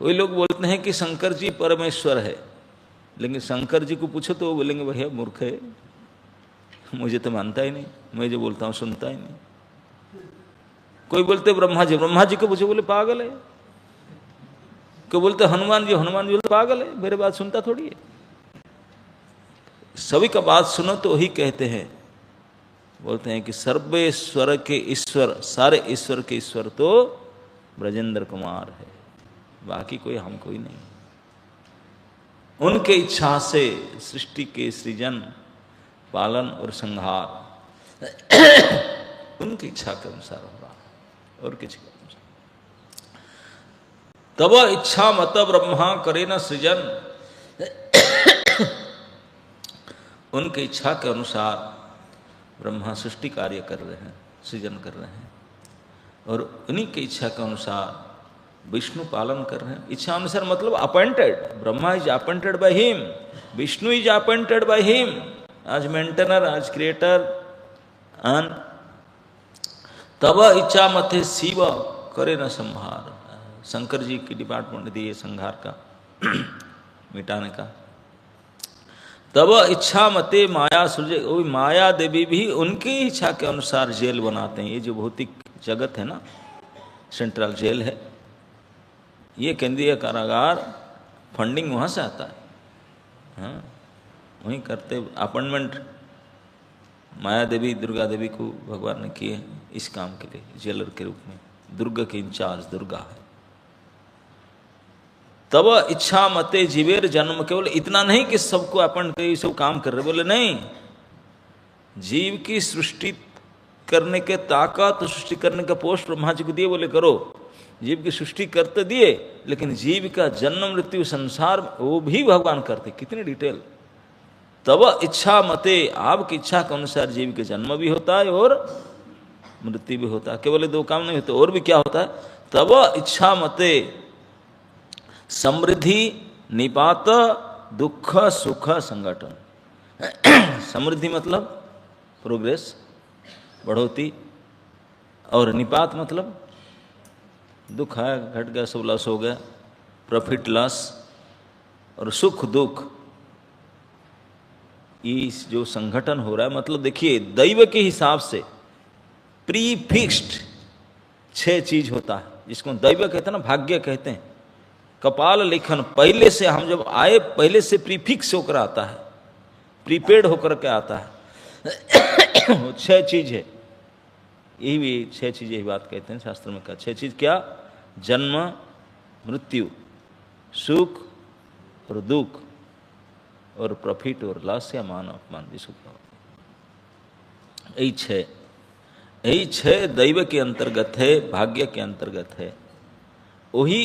कोई लोग बोलते हैं कि शंकर जी परमेश्वर है, लेकिन शंकर जी को पूछो तो वो बोलेंगे भैया मूर्ख है, मुझे तो मानता ही नहीं, मैं जो बोलता हूँ सुनता ही नहीं। कोई बोलते ब्रह्मा जी को पूछो बोले पागल है। कोई बोलते हनुमान जी बोलते पागल है, मेरे बात सुनता थोड़ी है। सभी का बात सुनो तो वही कहते हैं, बोलते हैं कि सर्वेश्वर के ईश्वर, सारे ईश्वर के ईश्वर तो ब्रजेंद्र कुमार है, बाकी कोई हम कोई नहीं। उनके इच्छा से सृष्टि के सृजन, पालन और संहार उनकी इच्छा के अनुसार हो रहा है और किसी के अनुसार। तब इच्छा मत ब्रह्मा करे न सृजन, उनकी इच्छा के अनुसार ब्रह्मा सृष्टि कार्य कर रहे हैं, सृजन कर रहे हैं, और उन्हीं की इच्छा के अनुसार विष्णु पालन कर रहे हैं। इच्छा अनुसार मतलब appointed, Brahma is appointed by him, Vishnu is appointed by him as maintainer, as creator. And तब इच्छा मते शिव करे न संहार, शंकर जी की डिपार्टमेंट दी है संहार का मिटाने का। तब इच्छा मते माया सुलझे, वो माया देवी भी उनकी इच्छा के अनुसार जेल बनाते हैं। ये जो भौतिक जगत है ना, सेंट्रल जेल है, ये केंद्रीय कारागार, फंडिंग वहाँ से आता है। हाँ, वहीं करते अपॉइंटमेंट माया देवी, दुर्गा देवी को भगवान ने किए इस काम के लिए, जेलर के रूप में। दुर्गा के इंचार्ज दुर्गा है। तब इच्छा मते जीवेर जन्म, केवल इतना नहीं कि सबको अपॉइंट कर सब काम कर रहे, बोले नहीं, जीव की सृष्टि करने के ताकत, सृष्टि करने का पोस्ट ब्रह्मा जी को दिए, बोले करो। जीव की सृष्टि करते दिए, लेकिन जीव का जन्म मृत्यु संसार वो भी भगवान करते। कितनी डिटेल। तब इच्छा मते, आपकी इच्छा के अनुसार जीव के जन्म भी होता है और मृत्यु भी होता है। केवल दो काम नहीं होते, और भी क्या होता है। तब इच्छा मते समृद्धि निपात दुख सुख संगठन। समृद्धि मतलब प्रोग्रेस, बढ़ोती, और निपात मतलब दुख है, घट गया, सब लॉस हो गया, प्रॉफिट लॉस, और सुख दुख, ये जो संगठन हो रहा है। मतलब देखिए, दैव के हिसाब से प्रीफिक्स्ड 6 चीज होता है, जिसको दैव कहते हैं ना, भाग्य कहते हैं। कपाल लेखन, पहले से हम जब आए, पहले से प्रीफिक्स होकर आता है, प्रीपेड होकर के आता है। 6 चीज है, यही भी 6 चीज, यही बात कहते हैं शास्त्र में। का 6 चीज क्या? जन्म, मृत्यु, सुख और दुख, और प्रॉफिट और लॉस या मान अपमान, जिसको यही 6 दैव के अंतर्गत है, भाग्य के अंतर्गत है। वही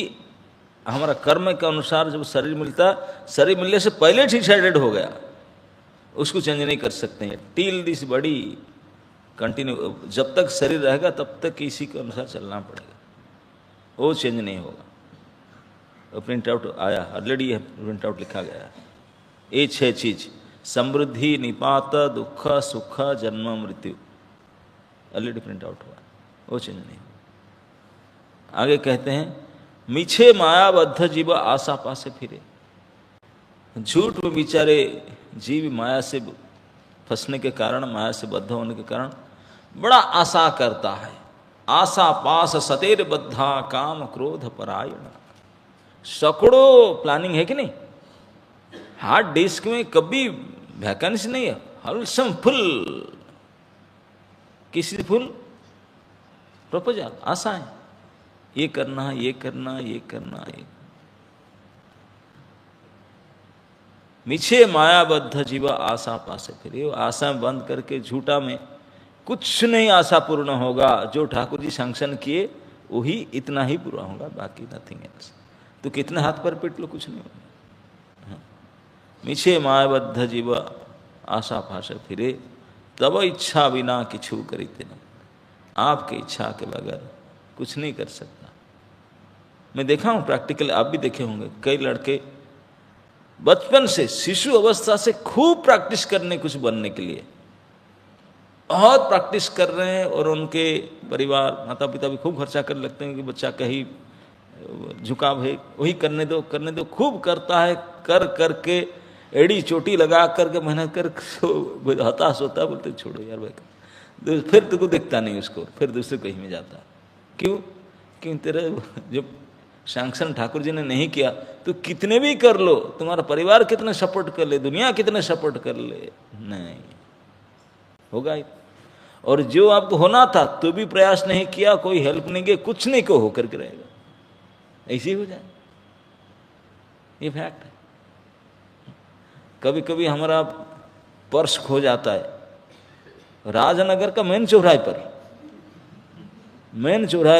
हमारा कर्म के अनुसार जब शरीर मिलता, शरीर मिलने से पहले डिसाइडेड हो गया, उसको चेंज नहीं कर सकते हैं। टिल दिस बॉडी कंटिन्यू, जब तक शरीर रहेगा तब तक इसी के अनुसार चलना पड़ेगा, वो चेंज नहीं होगा। प्रिंट आउट आया ऑलरेडी, प्रिंट आउट लिखा गया है। ये 6 चीज, समृद्धि, निपात, दुख, सुख, जन्म, मृत्यु, ऑलरेडी प्रिंट आउट हुआ, वो चेंज नहीं होगा। आगे कहते हैं, मीछे मायाबद्ध जीव आशा पासे फिरे। झूठ में बेचारे जीव माया से फंसने के कारण, माया से बद्ध होने के कारण बड़ा आशा करता है। आशा पास सतेर बद्धा काम क्रोध परायण। सैकड़ों प्लानिंग है कि नहीं, हार्ड डिस्क में कभी वैकेंसी नहीं है, हर समय फुल, किसी फुल प्रपोजल, आशाएं, ये करना, ये करना, ये करना, ये। मीछे मायाबद्ध जीवा आशा पासे फिरे। आशा बंद करके झूठा में कुछ नहीं आशा पूर्ण होगा। जो ठाकुर जी सैंक्शन किए वही इतना ही पूरा होगा, बाकी नथिंग एल्स। तो कितने हाथ पर पीट लो, कुछ नहीं होगा। हाँ। मीछे मायाबद्ध जीवा आशा पासे फिरे, तब इच्छा बिना किछु करीते न। आपकी इच्छा के बगैर कुछ नहीं कर सकता। मैं देखा हूँ प्रैक्टिकल, आप भी देखे होंगे, कई लड़के बचपन से, शिशु अवस्था से खूब प्रैक्टिस करने कुछ बनने के लिए, बहुत प्रैक्टिस कर रहे हैं, और उनके परिवार, माता पिता भी खूब खर्चा कर लगते हैं कि बच्चा कहीं झुकाव है, वही करने दो, खूब करता है, कर करके एड़ी चोटी लगा करके मेहनत कर हताश होता है, बोलते छोड़ो यार भाई, फिर तुमको दिखता नहीं उसको, फिर दूसरे कहीं में जाता। क्यों? क्यों? तेरे जो सैंक्शन ठाकुर जी ने नहीं किया, तो कितने भी कर लो, तुम्हारा परिवार कितने सपोर्ट कर ले, दुनिया कितने सपोर्ट कर ले, नहीं होगा ही। और जो आपको होना था तो भी प्रयास नहीं किया, कोई हेल्प नहीं किया, कुछ नहीं को होकर के रहेगा, ऐसे ही हो जाए, ये फैक्ट है। कभी कभी हमारा पर्स खो जाता है राजनगर का मेन चौराहे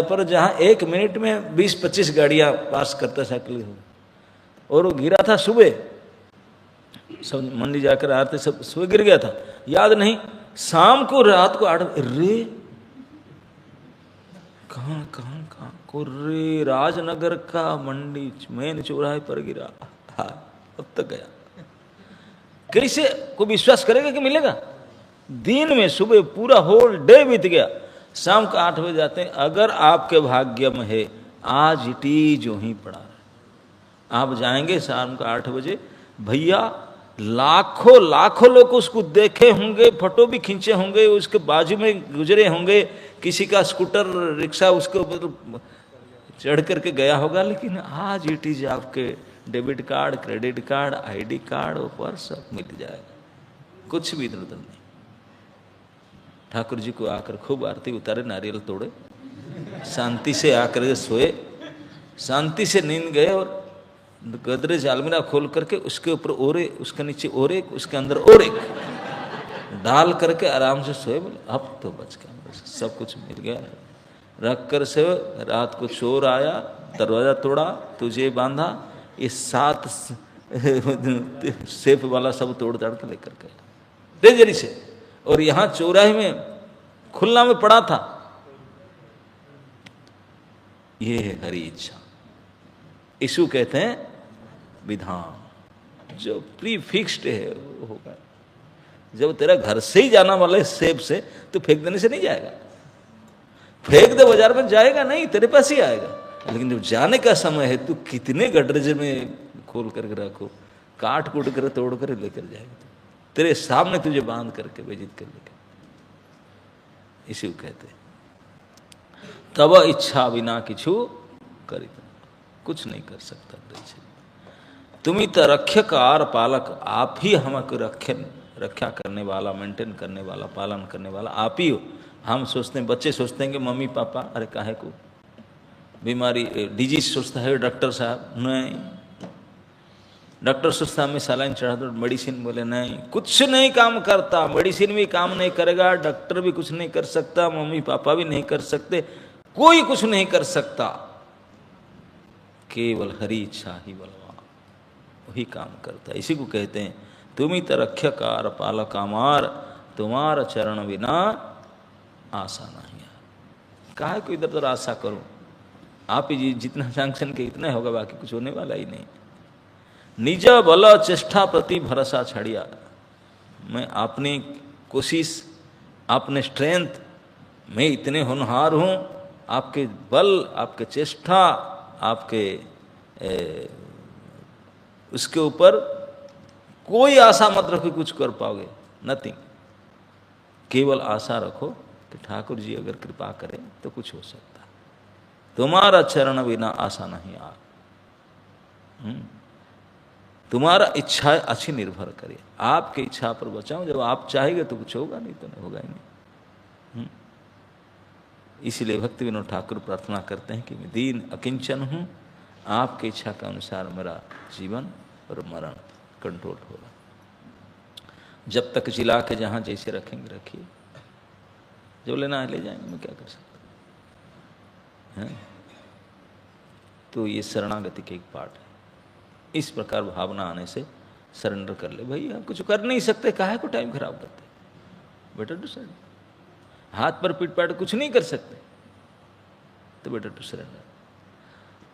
पर जहां 1 मिनट में 20-25 गाड़ियां पास करता साइकिल हो, और वो गिरा था सुबह, सब मंडी जाकर आते, सब सुबह गिर गया था, याद नहीं, शाम को रात को 8 रे कहाँ को रे, राजनगर का मंडी मेन चौराहे पर गिरा। हाँ, अब तक गया। कैसे कोई विश्वास करेगा कि मिलेगा? दिन में सुबह पूरा होल डे बीत गया, शाम को 8 बजे जाते हैं। अगर आपके भाग्य में है, आज इटी जो ही पड़ा है, आप जाएंगे शाम को 8 बजे, भैया लाखों लोग उसको देखे होंगे, फोटो भी खींचे होंगे, उसके बाजू में गुजरे होंगे, किसी का स्कूटर रिक्शा उसके ऊपर चढ़ करके गया होगा, लेकिन आज इट इज आपके debit card, credit card, ID card ऊपर सब मिल जाएगा, कुछ भी इधर उधर नहीं। ठाकुर जी को आकर खूब आरती उतारे, नारियल तोड़े, शांति से आकर सोए, शांति से नींद गए, और गदरेज अलमीरा खोल करके उसके ऊपर ओरे, उसके नीचे ओरे, उसके अंदर और एक डाल करके आराम से सोए। बोले अब तो बच गया, सब कुछ मिल गया। रख कर से रात को चोर आया, दरवाजा तोड़ा, तुझे बांधा, ये 7 सेफ वाला सब तोड़ ताड़ के लेकर गया तेजरी से, और यहां चौराहे में खुला में पड़ा था। ये है हरि इच्छा, इसको कहते हैं विधान, जो प्री फिक्स्ड है वो होगा। जब तेरा घर से ही जाना वाला है सेब से, तो फेंक देने से नहीं जाएगा, फेंक दे बाजार में जाएगा नहीं, तेरे पास ही आएगा। लेकिन जब जाने का समय है, तू कितने गडरेज में खोल करके रखो, काट कूट कर तोड़ कर लेकर जाएगा, तेरे सामने तुझे बांध करके बेइज्जत कर लेकर। इसी को कहते तब इच्छा बिना किछु करी, कुछ नहीं कर सकता। तुम ही तो रक्षकार पालक, आप ही हमको रक्षा करने वाला, मेंटेन करने वाला, पालन करने वाला आप ही हो। हम सोचते हैं, बच्चे सोचते हैं कि मम्मी पापा, अरे काहे को बीमारी डिजीज सोचता है डॉक्टर साहब, नहीं, डॉक्टर सोचता है हमें सलाइन चढ़ा दो, मेडिसिन बोले नहीं, कुछ नहीं काम करता, मेडिसिन भी काम नहीं करेगा, डॉक्टर भी कुछ नहीं कर सकता, मम्मी पापा भी नहीं कर सकते, कोई कुछ नहीं कर सकता, केवल हरि इच्छा ही बलवान, वही काम करता है। इसी को कहते हैं तुम ही तो रक्षकार पालक अमार, तुम्हारा चरण बिना आशा नहीं है। काहे को इधर उधर आशा करूं, आप ही जितना सैंक्शन के इतना होगा, बाकी कुछ होने वाला ही नहीं। निज बल चेष्टा प्रति भरोसा छड़िया, मैं अपनी कोशिश, अपने स्ट्रेंथ में इतने होनहार हूं, आपके बल, आपके चेष्टा, आपके उसके ऊपर कोई आशा मत रखो कुछ कर पाओगे, नथिंग। केवल आशा रखो कि ठाकुर जी अगर कृपा करें तो कुछ हो सकता है। तुम्हारा चरण बिना आशा नहीं आ, तुम्हारा इच्छा अच्छी निर्भर करे, आपकी इच्छा पर बचाओ, जब आप चाहेंगे तो कुछ होगा, नहीं तो नहीं होगा ही नहीं। इसलिए भक्ति विनोद ठाकुर प्रार्थना करते हैं कि मैं दीन अकिंचन हूँ, आपकी इच्छा के अनुसार मेरा जीवन और मरण कंट्रोल होगा। जब तक जिला के जहाँ जैसे रखेंगे रखिए, जो लेना है ले जाएंगे, मैं क्या कर सकता है। तो ये शरणागति के एक पार्ट है। इस प्रकार भावना आने से सरेंडर कर ले। भाई आप कुछ कर नहीं सकते, काहे को टाइम खराब करते, बेटर टू सरेंडर। हाथ पर पीट पाट कुछ नहीं कर सकते, तो बेटर टू सरेंडर।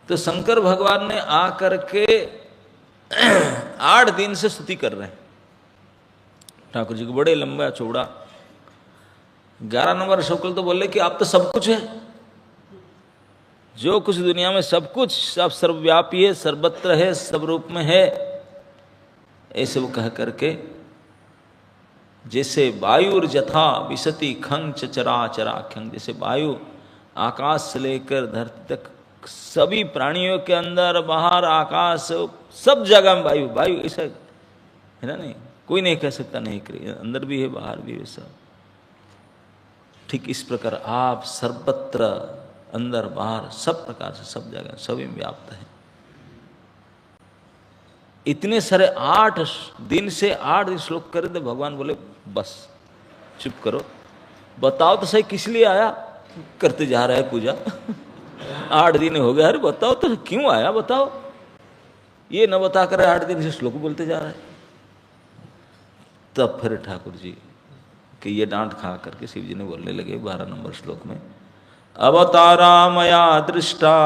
तो शंकर भगवान ने आकर के 8 दिन से स्तुति कर रहे हैं ठाकुर जी को, बड़े लंबा चौड़ा। 11 नंबर शुक्ल तो बोले कि आप तो सब कुछ है, जो कुछ दुनिया में सब कुछ सब सर्वव्यापी है, सर्वत्र है, सब रूप में है, ऐसे वो कह करके जैसे वायुर जथा विशति खंग चराचराख्यं, जैसे वायु आकाश से लेकर धरती तक सभी प्राणियों के अंदर बाहर आकाश सब जगह में वायु वायु ऐसा है ना, नहीं कोई नहीं कह सकता नहीं करिए, अंदर भी है बाहर भी है सब। ठीक इस प्रकार आप सर्वत्र अंदर बाहर सब प्रकार से सब जगह सभी में व्याप्त है। इतने सारे 8 दिन से 8 दिन श्लोक करे थे, भगवान बोले बस चुप करो, बताओ तो सही किस लिए आया, करते जा रहा है पूजा 8 दिन हो गया, अरे बताओ तो क्यों आया बताओ, ये न बता कर 8 दिन से श्लोक बोलते जा रहा है। तब फिर ठाकुर जी कि ये डांट खा करके शिव जी ने बोलने लगे 12 नंबर श्लोक में, अवतारा मया दृष्टा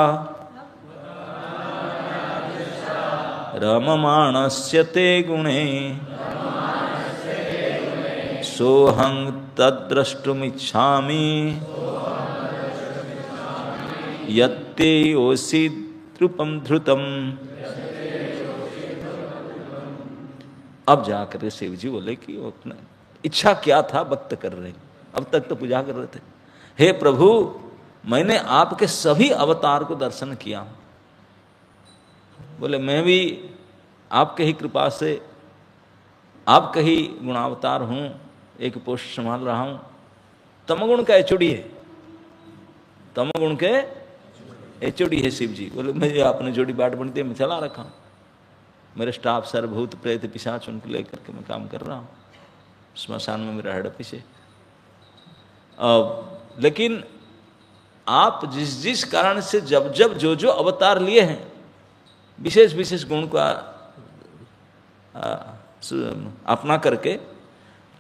रममाणस्य ते गुणे सोहं तद्द्रष्टुमिच्छामि यत्ते योऽसि द्रुपं धृतम्। अब जाकर शिव जी बोले कि वो अपना इच्छा क्या था व्यक्त कर रहे हैं, अब तक तो पूजा कर रहे थे। हे प्रभु, मैंने आपके सभी अवतार को दर्शन किया। बोले मैं भी आपके ही कृपा से आपका ही गुणावतार हूँ, एक पोस्ट संभाल रहा हूँ। तमगुण का एचओडी है, तमगुण के एचओडी है शिव जी। बोले मुझे आपने जोड़ी बाट बनती है मैं चला रखा हूँ, मेरे स्टाफ सर भूत प्रेत पिशाच उनको लेकर के मैं काम कर रहा हूँ, स्मशान में मेरा हेड पीछे। लेकिन आप जिस जिस कारण से जब जब जो जो अवतार लिए हैं विशेष विशेष गुण का अपना करके,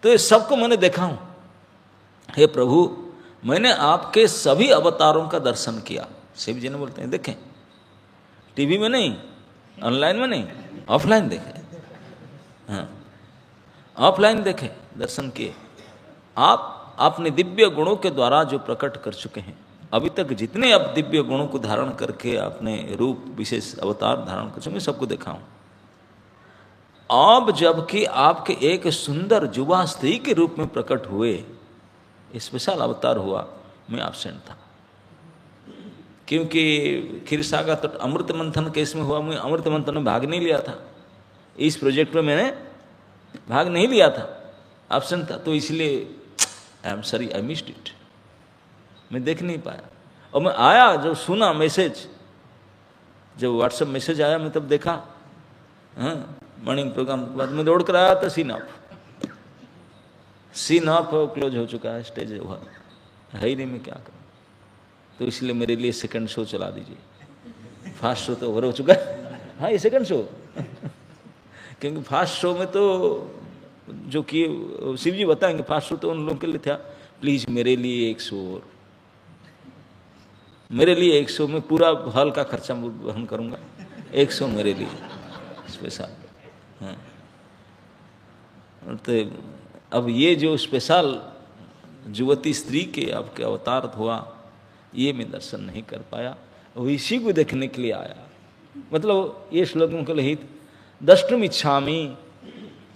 तो ये सबको मैंने देखा हूं। हे प्रभु, मैंने आपके सभी अवतारों का दर्शन किया। शिव जी ने बोलते हैं देखें, टीवी में नहीं, ऑनलाइन में नहीं, ऑफलाइन देखे, हाँ ऑफलाइन देखे, दर्शन किए। आप अपने दिव्य गुणों के द्वारा जो प्रकट कर चुके हैं, अभी तक जितने आप दिव्य गुणों को धारण करके अपने रूप विशेष अवतार धारण कर चुके, सबको देखा हूं। अब जबकि आपके एक सुंदर युवा स्त्री के रूप में प्रकट हुए, स्पेशल अवतार हुआ, मैं एब्सेंट था, क्योंकि खीरसागर तो अमृत मंथन केस में हुआ, मैं अमृत मंथन में भाग नहीं लिया था, इस प्रोजेक्ट में मैंने भाग नहीं लिया था, एब्सेंट था, तो इसलिए I am sorry, I missed it, मैं देख नहीं पाया। और मैं आया जब सुना मैसेज, जब व्हाट्सएप मैसेज आया मैं तब देखा, हाँ मॉर्निंग प्रोग्राम के बाद मैं दौड़ कर आया था, सीन ऑफ क्लोज हो चुका है, स्टेज हुआ है ही नहीं, मैं क्या करूँ, तो इसलिए मेरे लिए सेकंड शो चला दीजिए। फर्स्ट शो तो ओवर हो चुका है, हाँ ये सेकंड शो क्योंकि फर्स्ट शो में तो जो कि शिव जी बताएंगे, फर्स्ट शो तो उन लोगों के लिए था, प्लीज मेरे लिए 1 शो और, मेरे लिए 1 शो में पूरा हॉल का खर्चा वहन करूंगा, 1 शो मेरे लिए स्पेशल। हाँ तो अब ये जो स्पेशल युवती स्त्री के आपके अवतार हुआ, ये मैं दर्शन नहीं कर पाया, वो इसी को देखने के लिए आया। मतलब ये श्लोक में कहले हित दष्टुम इच्छामि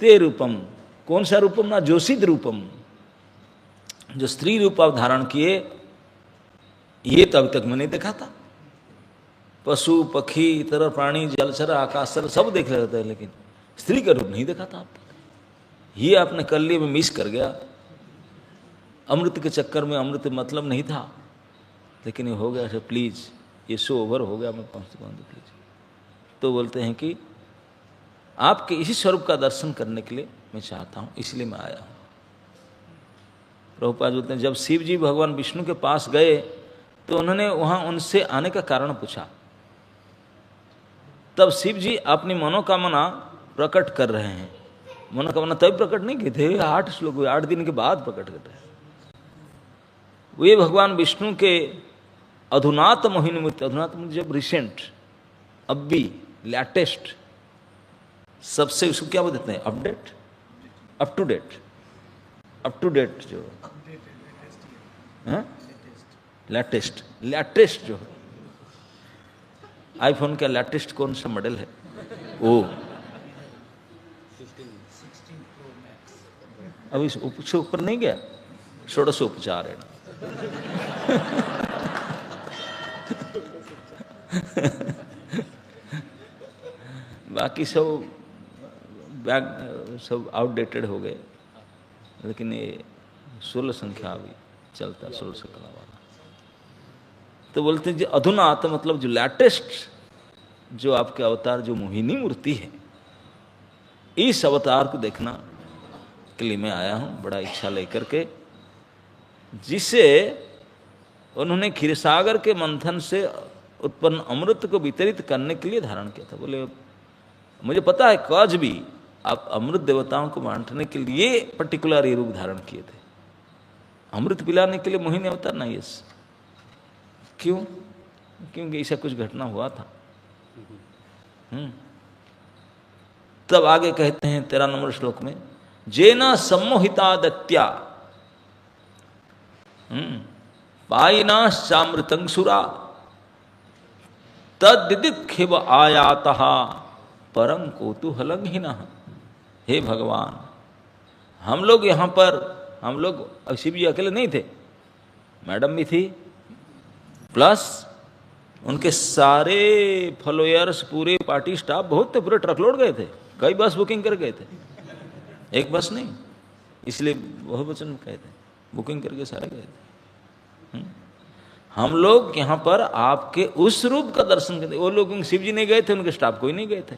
ते रूपम, कौन सा रूपम ना, जोशिद रूपम, जो स्त्री रूप आप धारण किए, ये तो अभी तक मैंने देखा था। पशु पक्षी इतर प्राणी जलचर आकाशर सब देख रहे थे, लेकिन स्त्री का रूप नहीं देखा था आप तक। ये आपने कर लिए, मैं मिस कर गया, अमृत के चक्कर में, अमृत मतलब नहीं था, लेकिन ये हो गया। सर प्लीज ये शो ओवर हो गया, मैं पहुँच प्लीज। तो बोलते हैं कि आपके इसी स्वरूप का दर्शन करने के लिए मैं चाहता हूँ, इसलिए मैं आया हूँ। प्रभुपाद बोलते हैं जब शिव जी भगवान विष्णु के पास गए तो उन्होंने वहाँ उनसे आने का कारण पूछा, तब शिव जी अपनी मनोकामना प्रकट कर रहे हैं। मनोकामना तभी प्रकट नहीं किए थे, 8 श्लोक हुए, 8 दिन के बाद प्रकट कर रहे हैं। वे भगवान विष्णु के अधुनात मोहिनी मूर्ति, अधुनात मूर्ति जब रिसेंट, अब भी लेटेस्ट, सबसे उसको क्या बोलते हैं, update, up to date, up to date जो लेटेस्ट जो आईफोन का लेटेस्ट कौन सा मॉडल है? ओ अभी उससे ऊपर नहीं गया, षोडशोपचार है। बाकी सब बैग सब आउटडेटेड हो गए, लेकिन ये 16 संख्या भी चलता, 16 संख्या वाला। तो बोलते हैं जो अधुनात मतलब जो लेटेस्ट जो आपके अवतार जो मोहिनी मूर्ति है, इस अवतार को देखना के लिए मैं आया हूँ बड़ा इच्छा लेकर के, जिसे उन्होंने क्षीरसागर के मंथन से उत्पन्न अमृत को वितरित करने के लिए धारण किया था। बोले मुझे पता है कज भी आप अमृत देवताओं को बांटने के लिए पर्टिकुलर ये रूप धारण किए थे, अमृत पिलाने के लिए मोहिनी अवतार नहीं। यस, क्यों? क्योंकि ऐसा कुछ घटना हुआ था। तब आगे कहते हैं 13 नंबर श्लोक में, जेना सम्मोहिता दत्या पायिना चामृतंसुरा तद्दिदिक्षिव आयातः परम कौतूहलंहिनः। हे भगवान, हम लोग यहाँ पर, हम लोग शिव जी अकेले नहीं थे, मैडम भी थी, प्लस उनके सारे फॉलोअर्स, पूरे पार्टी स्टाफ बहुत थे, पूरे ट्रक लोड गए थे, कई बस बुकिंग कर गए थे, एक बस नहीं, इसलिए बहुवचन कहते हैं, बुकिंग करके सारे गए थे। हम लोग यहाँ पर आपके उस रूप का दर्शन करते, वो लोग शिव जी नहीं गए थे, उनके स्टाफ कोई नहीं गए थे,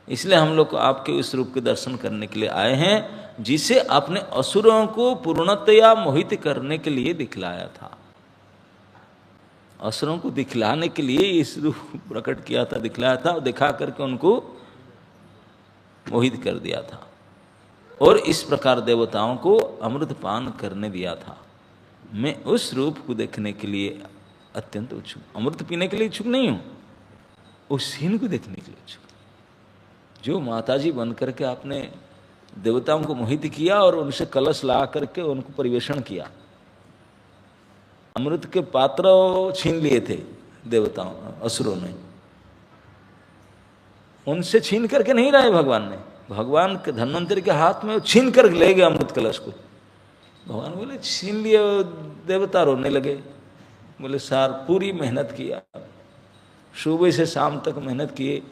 इसलिए हम लोग आपके उस रूप के दर्शन करने के लिए आए हैं, जिसे अपने असुरों को पूर्णतया मोहित करने के लिए दिखलाया था। असुरों को दिखलाने के लिए इस रूप प्रकट किया था, दिखलाया था, और दिखा करके उनको मोहित कर दिया था, और इस प्रकार देवताओं को अमृत पान करने दिया था। मैं उस रूप को देखने के लिए अत्यंत उत्सुक, अमृत पीने के लिए इच्छुक नहीं हूं, उस सीन को देखने के लिए इच्छुक। जो माताजी बन करके आपने देवताओं को मोहित किया और उनसे कलश ला करके उनको परिवेषण किया, अमृत के पात्र छीन लिए थे देवताओं, असुरों ने, उनसे छीन करके नहीं रहे भगवान ने, भगवान के धन्वंतरि के हाथ में छीन कर ले गए अमृत कलश को। भगवान बोले छीन लिए, देवता रोने लगे, बोले सार पूरी मेहनत किया, सुबह से शाम तक मेहनत किए,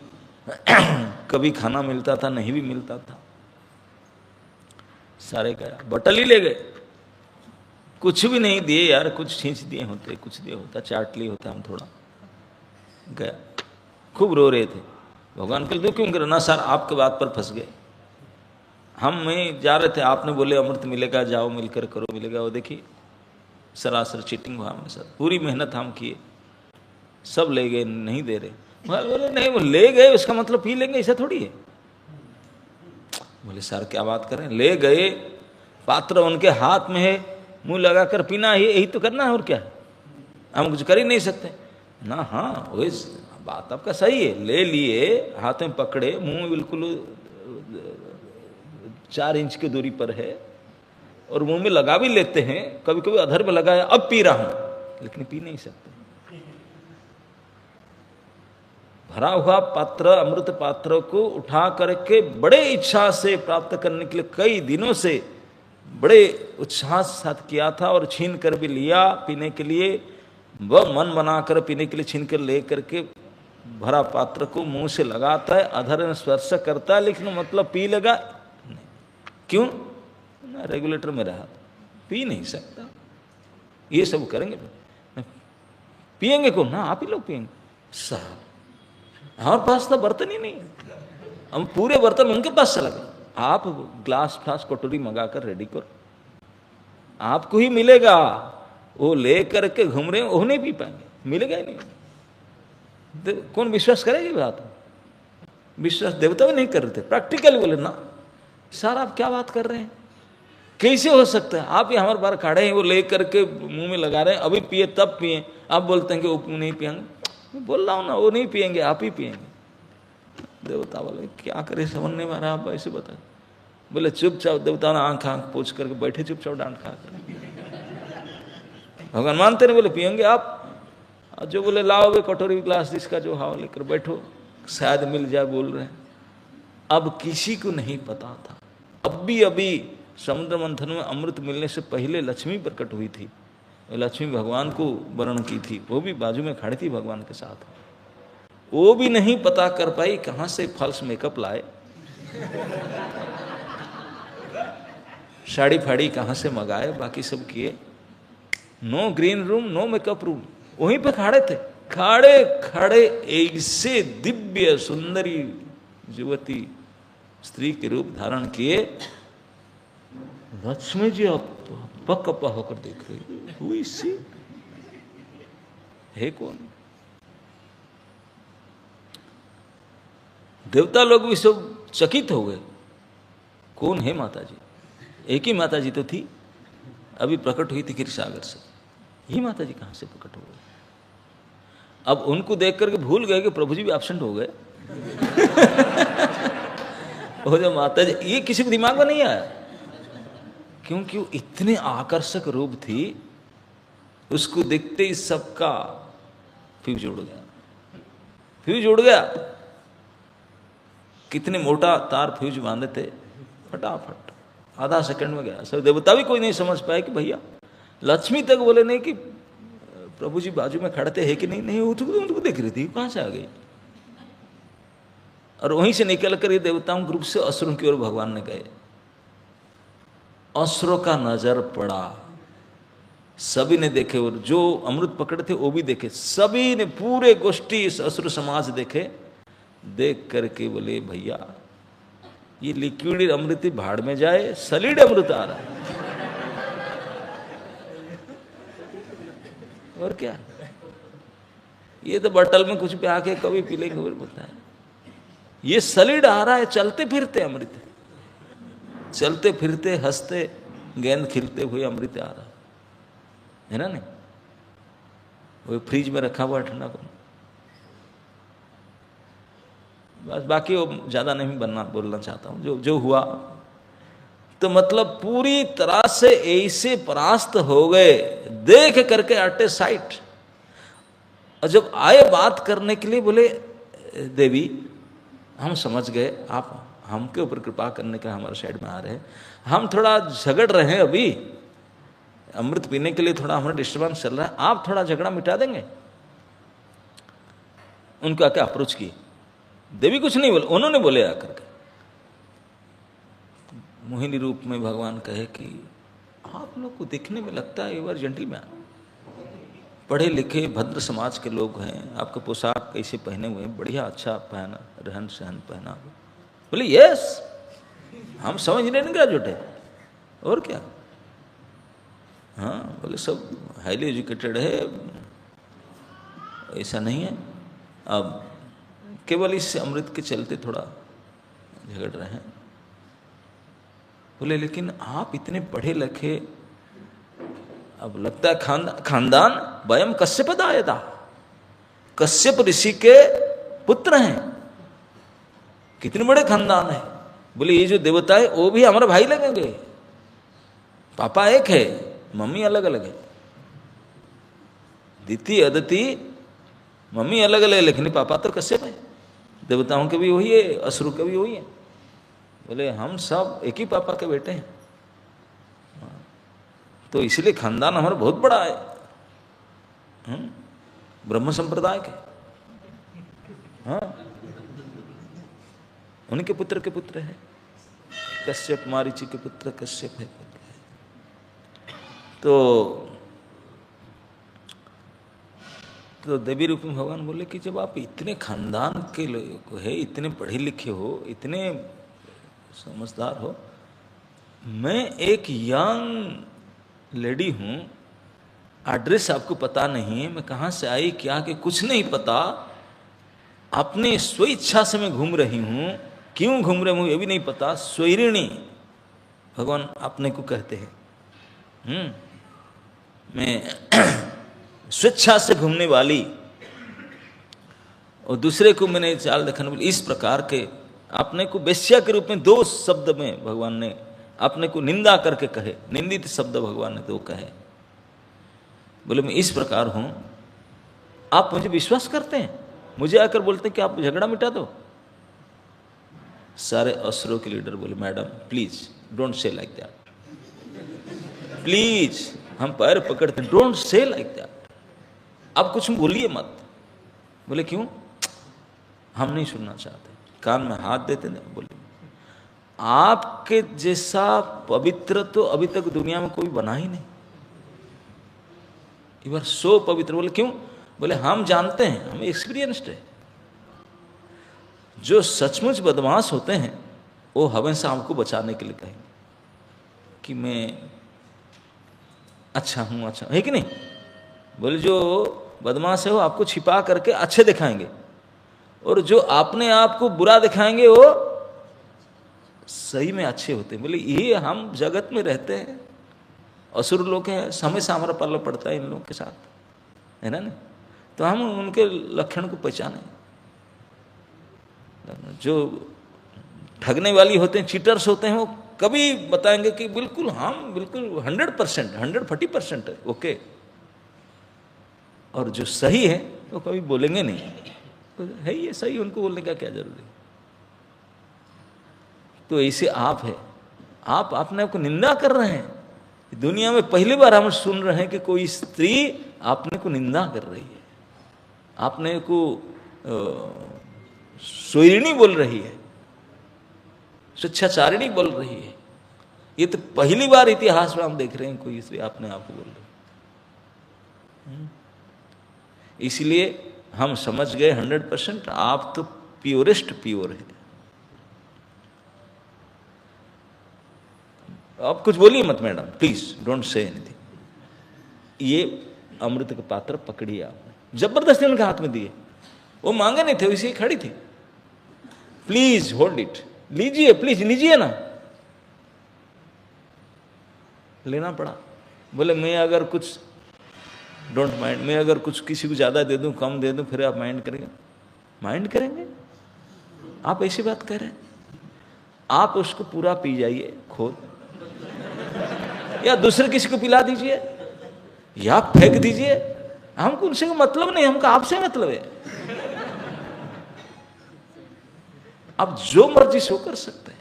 कभी खाना मिलता था, नहीं भी मिलता था, सारे गया, बटल ही ले गए, कुछ भी नहीं दिए यार, कुछ छींच दिए होते, कुछ दिए होता, चाट लिए होता हम थोड़ा, गया। खूब रो रहे थे, भगवान के लिए क्यों कर ना सर, आपके बात पर फंस गए, हम में जा रहे थे, आपने बोले अमृत मिलेगा, जाओ मिलकर करो, मिलेगा, वो देखिए सरासर चीटिंग हुआ हमारे साथ, पूरी मेहनत हम किए, सब ले गए, नहीं दे रहे। बोले नहीं, वो ले गए उसका मतलब पी लेंगे, ऐसा थोड़ी है। बोले सर क्या बात करें, ले गए, पात्र उनके हाथ में है, मुंह लगाकर पीना है, यही तो करना है, और क्या है, हम कुछ कर ही नहीं सकते ना। हाँ वही बात आपका सही है, ले लिए, हाथ में पकड़े, मुंह बिल्कुल 4 इंच की दूरी पर है, और मुंह में लगा भी लेते हैं, कभी कभी अधर में लगाया, अब पी रहा हूं, लेकिन पी नहीं सकते। भरा हुआ पात्र, अमृत पात्र को उठा करके बड़े इच्छा से प्राप्त करने के लिए कई दिनों से बड़े उत्साह के साथ किया था, और छीन कर भी लिया पीने के लिए, वह मन बनाकर पीने के लिए छीन कर ले करके भरा पात्र को मुंह से लगाता है, अधर में स्पर्श करता है, लेकिन मतलब पी लेगा नहीं। क्यों? रेगुलेटर में रहा, पी नहीं सकता। ये सब करेंगे, पिएंगे कौन? ना आप ही लोग पिएंगे साहब, हमारे पास तो बर्तन ही नहीं है, हम पूरे बर्तन उनके पास चला गए। आप ग्लास फ्लास कटोरी मंगाकर रेडी करो, आपको ही मिलेगा, वो ले करके घूम रहे, वो नहीं पी पाएंगे, मिलेगा ही नहीं। कौन विश्वास करेगी बात? विश्वास देवता भी नहीं कर रहे थे, प्रैक्टिकली बोले ना सर आप क्या बात कर रहे हैं, कैसे हो सकता है, आप ही हमारे बार खड़े हैं, वो ले करके मुंह में लगा रहे हैं, अभी पिए तब पिए, आप बोलते हैं कि वो नहीं पिएंगे। मैं बोल रहा हूँ ना, वो नहीं पिएंगे, आप ही पिएंगे। देवता बोले क्या करे, समझ नहीं आ रहा, आप ऐसे बता। बोले चुपचाप, देवता ने आंख पोछ करके बैठे चुपचाप डांट खा कर। भगवान मानते नहीं, बोले पिएंगे आप, और जो बोले लाओगे कटोरी ग्लास जिसका जो हाव लेकर बैठो, शायद मिल जाए, बोल रहे हैं। अब किसी को नहीं पता था। अभी समुद्र मंथन में अमृत मिलने से पहले लक्ष्मी प्रकट हुई थी, लक्ष्मी भगवान को वर्ण की थी, वो भी बाजू में खड़ी थी भगवान के साथ। वो भी नहीं पता कर पाई कहां से फॉल्स मेकअप लाए, साड़ी फाड़ी कहां से मंगाए, बाकी सब किए। No green room, no makeup room, वहीं पे खड़े थे। खड़े खड़े ऐसे दिव्य सुंदरी युवती स्त्री के रूप धारण किए। लक्ष्मी जी पक्का होकर देख रही, हुई सी है कौन? देवता लोग भी सब चकित हो गए, कौन है माता जी? एक ही माता जी तो थी, अभी प्रकट हुई थी क्षीर सागर से, ये माता जी कहां से प्रकट हो गई? अब उनको देख करके भूल गए कि प्रभु जी भी एब्सेंट हो गए। वो जो माता जी, ये किसी को दिमाग में नहीं आया, क्योंकि वो इतने आकर्षक रूप थी, उसको देखते ही सबका फ्यूज उड़ गया, फ्यूज उड़ गया। कितने मोटा तार फ्यूज बांधे थे, फटाफट आधा सेकंड में गया। सब देवता भी कोई नहीं समझ पाए कि भैया, लक्ष्मी तक बोले नहीं कि प्रभु जी बाजू में खड़े थे, है कि नहीं? नहीं, उनको देख रही थी, कहां से आ गई? और वहीं से निकल कर ये देवताओं ग्रुप से असुरों की ओर भगवान ने गए। असुरों का नजर पड़ा, सभी ने देखे, और जो अमृत पकड़े थे वो भी देखे, सभी ने, पूरे गोष्ठी इस असुर समाज देखे। देख करके बोले भैया, ये लिक्विड अमृत भाड़ में जाए, सलिड अमृत आ रहा है। और क्या, ये तो बटल में कुछ पे आके कभी पी लेंगे, बोलता है ये सलिड आ रहा है, चलते फिरते अमृत, चलते फिरते हंसते गेंद खिलते हुए अमृत आ रहा है ना? नहीं, वो फ्रिज में रखा हुआ ठंडा पानी। बस बाकी वो ज्यादा नहीं बोलना चाहता हूं, जो हुआ तो मतलब पूरी तरह से ऐसे परास्त हो गए, देख करके अटे साइट। और जब आए बात करने के लिए, बोले देवी हम समझ गए, आप हमके ऊपर कृपा करने का हमारे साइड में आ रहे हैं, हम थोड़ा झगड़ रहे हैं, अभी अमृत पीने के लिए थोड़ा हमारा डिस्टर्बेंस चल रहा है, आप थोड़ा झगड़ा मिटा देंगे? उनको आके अप्रोच किए, देवी कुछ नहीं बोले, उन्होंने बोले आकर के, मोहिनी रूप में भगवान कहे कि आप लोग को देखने में लगता है यू आर जेंटलमैन, पढ़े लिखे भद्र समाज के लोग हैं, आपके पोशाक कैसे पहने हुए हैं, बढ़िया अच्छा पहना, रहन सहन पहना। बोले यस, हम समझ नहीं ग्रेजुएट है, और क्या? हाँ, बोले सब हाईली एजुकेटेड है, ऐसा नहीं है, अब केवल इस अमृत के चलते थोड़ा झगड़ रहे हैं। बोले लेकिन आप इतने पढ़े लिखे, अब लगता है खानदान वयम कश्यप दायदा, कश्यप ऋषि के पुत्र हैं, कितने बड़े खानदान है। बोले ये जो देवता है वो भी हमारे भाई लगेंगे, पापा एक है, मम्मी अलग अलग है, दीति अदिति मम्मी अलग अलग है, लेकिन पापा तो कश्यप है, देवताओं के भी वही है, असुरों के भी वही है। बोले हम सब एक ही पापा के बेटे हैं, तो इसलिए खानदान हमारा बहुत बड़ा है, ब्रह्म संप्रदाय के, हाँ, उनके पुत्र के पुत्र है, कश्यप मारीची के पुत्र कश्यप है। तो देवी रूप में भगवान बोले कि जब आप इतने खानदान के लोग है, इतने पढ़े लिखे हो, इतने समझदार हो, मैं एक यंग लेडी हूं, एड्रेस आपको पता नहीं है, मैं कहां से आई क्या कि कुछ नहीं पता, अपने स्वेच्छा से मैं घूम रही हूं, क्यों घूम रही हूं ये भी नहीं पता, स्वैरिणी भगवान अपने को कहते हैं, मैं स्वेच्छा से घूमने वाली, और दूसरे को मैंने चाल दिखाने वाली, इस प्रकार के अपने को वेश्या के रूप में दो शब्द में भगवान ने अपने को निंदा करके कहे, निंदित शब्द भगवान ने दो कहे। बोले मैं इस प्रकार हूं, आप मुझे विश्वास करते हैं, मुझे आकर बोलते हैं कि आप झगड़ा मिटा दो। सारे असुरों के लीडर बोले, madam please don't say like that, please, हम पैर पकड़ते, डोंट से लाइक दैट, आप कुछ बोलिए मत। बोले क्यों? हम नहीं सुनना चाहते। कान में हाथ देते नहीं। बोले आपके जैसा पवित्र तो अभी तक दुनिया में कोई बना ही नहीं, यू आर सो पवित्र। बोले क्यों? बोले हम जानते हैं, हम एक्सपीरियंस्ड है, जो सचमुच बदमाश होते हैं वो हमेशा हमको बचाने के लिए कहेंगे कि मैं अच्छा हूं, अच्छा है कि नहीं। बोले जो बदमाश है वो आपको छिपा करके अच्छे दिखाएंगे, और जो अपने आप को बुरा दिखाएंगे वो सही में अच्छे होते हैं। बोले ये हम जगत में रहते हैं, असुर लोग हैं, हमेशा हमारा पल्ला पड़ता है इन लोगों के साथ, है ना नहीं? तो हम उनके लक्षण को पहचाने। जो ठगने वाली होते हैं, चीटर्स होते हैं, वो कभी बताएंगे कि बिल्कुल हम बिल्कुल 100%, 140% है, ओके। और जो सही है वो कभी बोलेंगे नहीं, तो है ये सही, उनको बोलने का क्या जरूरी। तो ऐसे आप है, आप अपने आप को निंदा कर रहे हैं। दुनिया में पहली बार हम सुन रहे हैं कि कोई स्त्री आपने को निंदा कर रही है, आपने को सोयरिणी बोल रही है, शिक्षाचारिणी बोल रही है। ये तो पहली बार इतिहास में हम देख रहे हैं कोई स्त्री अपने आप को बोल रही है। इसलिए हम समझ गए 100%, आप तो प्योरेस्ट प्योर है। आप कुछ बोलिए मत madam, please don't say anything. ये अमृत का पात्र पकड़िए आपने, जबरदस्ती उनके हाथ में दिए, वो मांगे नहीं थे, वैसे ही खड़ी थी। प्लीज होल्ड इट, लीजिए प्लीज, लीजिए ना। लेना पड़ा। बोले मैं अगर कुछ डोंट माइंड, मैं अगर कुछ किसी को ज्यादा दे दूं, कम दे दूं, फिर आप माइंड करेंगे? माइंड करेंगे? आप ऐसी बात कह रहे हैं? आप उसको पूरा पी जाइए खुद, या दूसरे किसी को पिला दीजिए, या फेंक दीजिए। हमको उनसे मतलब नहीं, हमको आपसे मतलब है। आप जो मर्जी सो कर सकते हैं।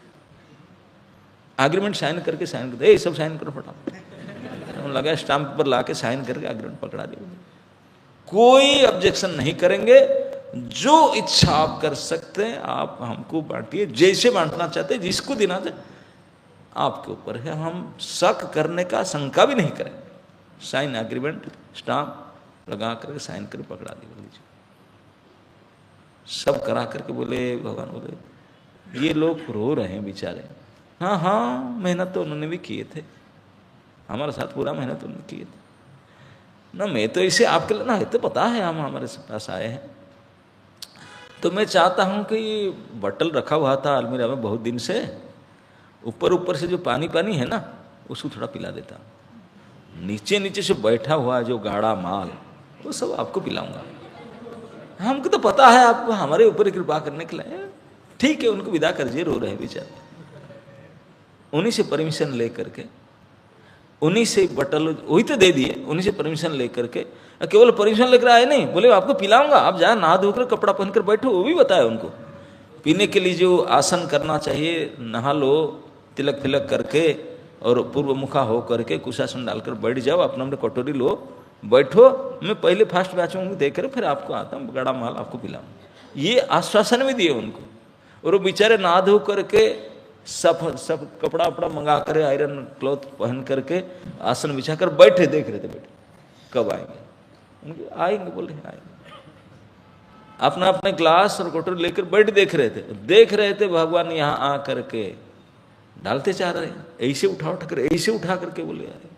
एग्रीमेंट साइन करके, साइन करते, ए सब साइन करो फटाफट, लगा स्टाम्प पर लाके साइन करके एग्रीमेंट पकड़ा दिया। कोई ऑब्जेक्शन नहीं करेंगे, जो इच्छा आप कर सकते हैं, आप हमको बांटिए, जैसे बांटना चाहते हैं, जिसको देना चाहते आपके ऊपर है। हम शक करने का शंका भी नहीं करेंगे। साइन एग्रीमेंट, स्टाम्प लगा करके साइन करके पकड़ा दिया। बोलिए सब करा करके बोले, भगवान बोले ये लोग रो रहे हैं बेचारे। हाँ हाँ, मेहनत तो उन्होंने भी किए थे, हमारे साथ पूरा मेहनत उन्होंने किए थे ना। मैं तो इसे आपके लिए ना, तो पता है हम हमारे पास आए हैं, तो मैं चाहता हूं कि ये बॉटल रखा हुआ था अलमीरा में बहुत दिन से, ऊपर से जो पानी पानी है ना, उसको थोड़ा पिला देता। नीचे नीचे से बैठा हुआ जो गाढ़ा माल, वो सब आपको पिलाऊंगा। हमको तो पता है आप हमारे ऊपर कृपा करने के लिए। ठीक है, उनको विदा कर दिए, रो रहे बेचारे। उन्हीं से परमिशन ले करके, उन्हीं से बटल वही तो दे दिए, उन्हीं से परमिशन लेकर के, केवल परमिशन लेकर आए नहीं, बोले आपको पिलाऊंगा, आप जहाँ नहा धोकर कपड़ा पहनकर बैठो, वो भी बताया उनको। पीने के लिए जो आसन करना चाहिए, नहा लो तिलक तिलक करके, और पूर्व मुखा हो करके कुशासन डालकर बैठ जाओ, अपना अपने कटोरी लो, बैठो, मैं पहले फास्ट बैच में देकर फिर आपको आता हूँ, बड़ा माल आपको पिलाऊंगा। ये आश्वासन भी दिए उनको। और वो बेचारे नहा धो करके सब कपड़ा वपड़ा मंगा कर, आयरन क्लॉथ पहन करके आसन बिछा कर बैठे, देख रहे थे बेटे कब आएंगे। उनके आएंगे, बोले आएंगे। अपना अपने ग्लास और कटोरी लेकर बैठ देख रहे थे। भगवान यहाँ आ करके डालते जा रहे हैं, ऐसे उठा कर, ऐसे उठा करके बोले आए।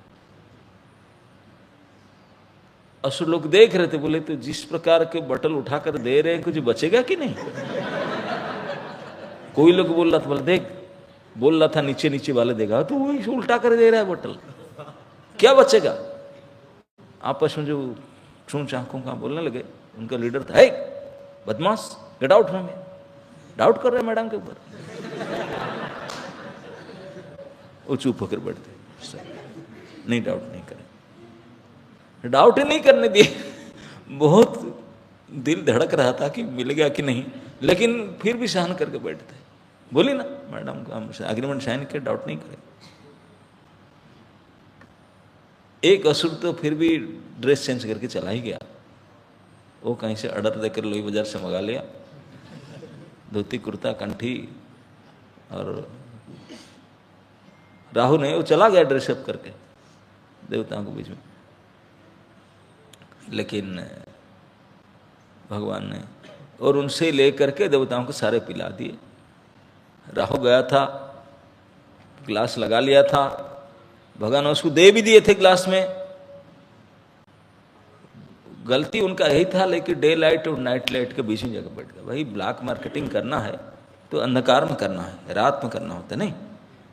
असुर लोग देख रहे थे, बोले तो जिस प्रकार के बटल उठाकर दे रहे हैं, कुछ बचेगा कि नहीं? कोई लोग बोल रहा था, बोले देख, बोल रहा था नीचे नीचे वाले देगा, तो वो उल्टा कर दे रहा है बटल, क्या बचेगा? आपस में जो चूं चाकों का बोलने लगे, उनका लीडर था, हे बदमाश, get out from here, doubt कर रहे हैं मैडम के ऊपर। वो चुप होकर बैठते, नहीं डाउट नहीं करें, डाउट ही नहीं करने दिए। बहुत दिल धड़क रहा था कि मिल गया कि नहीं, लेकिन फिर भी सहन करके बैठते। बोली ना मैडम को हम एग्रीमेंट साइन किया, डाउट नहीं करे। एक असुर तो फिर भी ड्रेस चेंज करके चला ही गया। वो कहीं से ऑर्डर देकर लोई बाजार से मंगा लिया, धोती कुर्ता कंठी, और राहु ने वो चला गया ड्रेसअप करके देवताओं के बीच में। लेकिन भगवान ने और उनसे लेकर के देवताओं को सारे पिला दिए। राहु गया था, ग्लास लगा लिया था, भगवान ने उसको दे भी दिए थे ग्लास में। गलती उनका यही था, लेकिन डे लाइट और नाइट लाइट के बीच में जाकर बैठ गया। भाई ब्लैक मार्केटिंग करना है तो अंधकार में करना है, रात में करना होता नहीं,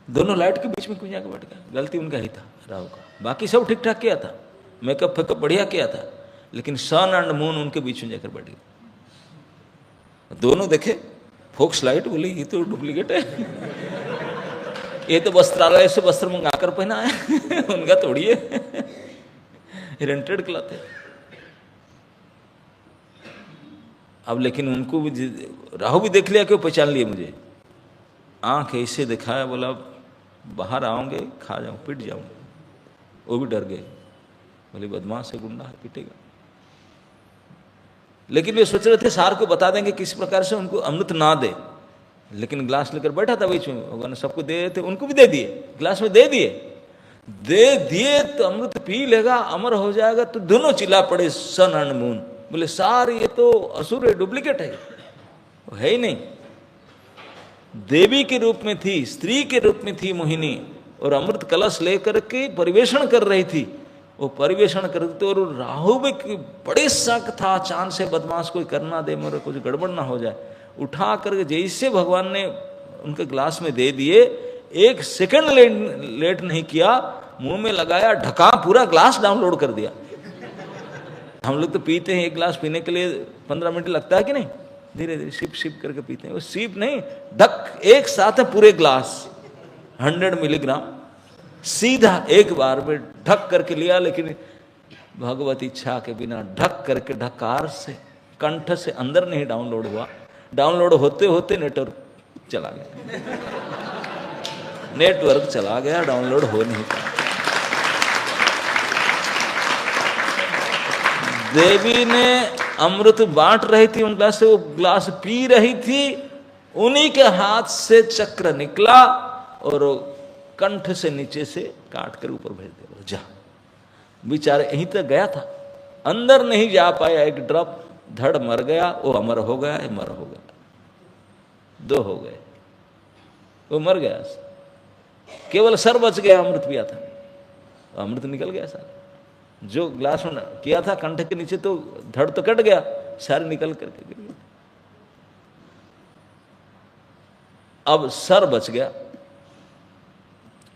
दोनों लाइट के बीच में क्यों जाकर बैठ गया। गलती उनका ही था राहु का। बाकी सब ठीक ठाक किया था, मेकअप फेकअप बढ़िया किया था, लेकिन सन एंड मून उनके बीच में जाकर बैठ गए। दोनों देखे फोक्स लाइट, बोली ये तो डुप्लीकेट है, ये तो वस्त्रालय से वस्त्र मंगा कर पहना है उनका थोड़ी है, रेंटेड क्लॉथ है। अब लेकिन उनको भी राहु भी देख लिया कि वो पहचान लिए मुझे, आंख ऐसे दिखाया, बोला बाहर आओगे खा जाऊँ पिट जाऊँगे। वो भी डर गए, बोले बदमाश है, गुंडा है, पिटेगा। लेकिन वे सोच रहे थे सार को बता देंगे किस प्रकार से उनको अमृत ना दे, लेकिन ग्लास लेकर बैठा था बीच में। भगवान ने सबको दे थे, उनको भी दे दिए, ग्लास में दे दिए तो अमृत पी लेगा, अमर हो जाएगा। तो दोनों चिल्ला पड़े सन एंड मून, बोले सार ये तो असुर है, डुप्लीकेट है, वो है ही नहीं। देवी के रूप में थी, स्त्री के रूप में थी मोहिनी, और अमृत कलश लेकर के परिवेषण कर रही थी। वो परिवेषण करते, और राहु भी बड़े शक था, चांद से बदमाश कोई करना दे, मेरे कुछ गड़बड़ ना हो जाए। उठा करके जैसे भगवान ने उनके ग्लास में दे दिए, एक सेकंड लेट नहीं किया, मुंह में लगाया, ढका, पूरा ग्लास डाउनलोड कर दिया। हम लोग तो पीते हैं, एक ग्लास पीने के लिए 15 मिनट लगता है कि नहीं, धीरे धीरे सिप सिप करके पीते हैं। वो सिप नहीं, ढक, एक साथ है पूरे ग्लास 100 मिलीग्राम सीधा एक बार में ढक करके लिया। लेकिन भगवत इच्छा के बिना ढक करके, ढकार से, कंठ से अंदर नहीं डाउनलोड हुआ। डाउनलोड होते होते नेटवर्क चला गया, नेटवर्क चला गया, डाउनलोड हो नहीं पाया। देवी ने अमृत बांट रही थी उन ग्लास से, वो ग्लास पी रही थी, उन्हीं के हाथ से चक्र निकला और कंठ से नीचे से काट कर ऊपर भेज दिया, जा। बेचारे यहीं तक गया था, अंदर नहीं जा पाया, एक ड्रॉप, धड़ मर गया, वो अमर हो गया, मर हो गया, 2 हो गए, वो मर गया, केवल सर बच गया, अमृत पिया था, अमृत निकल गया सारा। जो ग्लास में किया था कंठ के नीचे, तो धड़ तो कट गया, सारे निकल करके गिर गया। अब सर बच गया,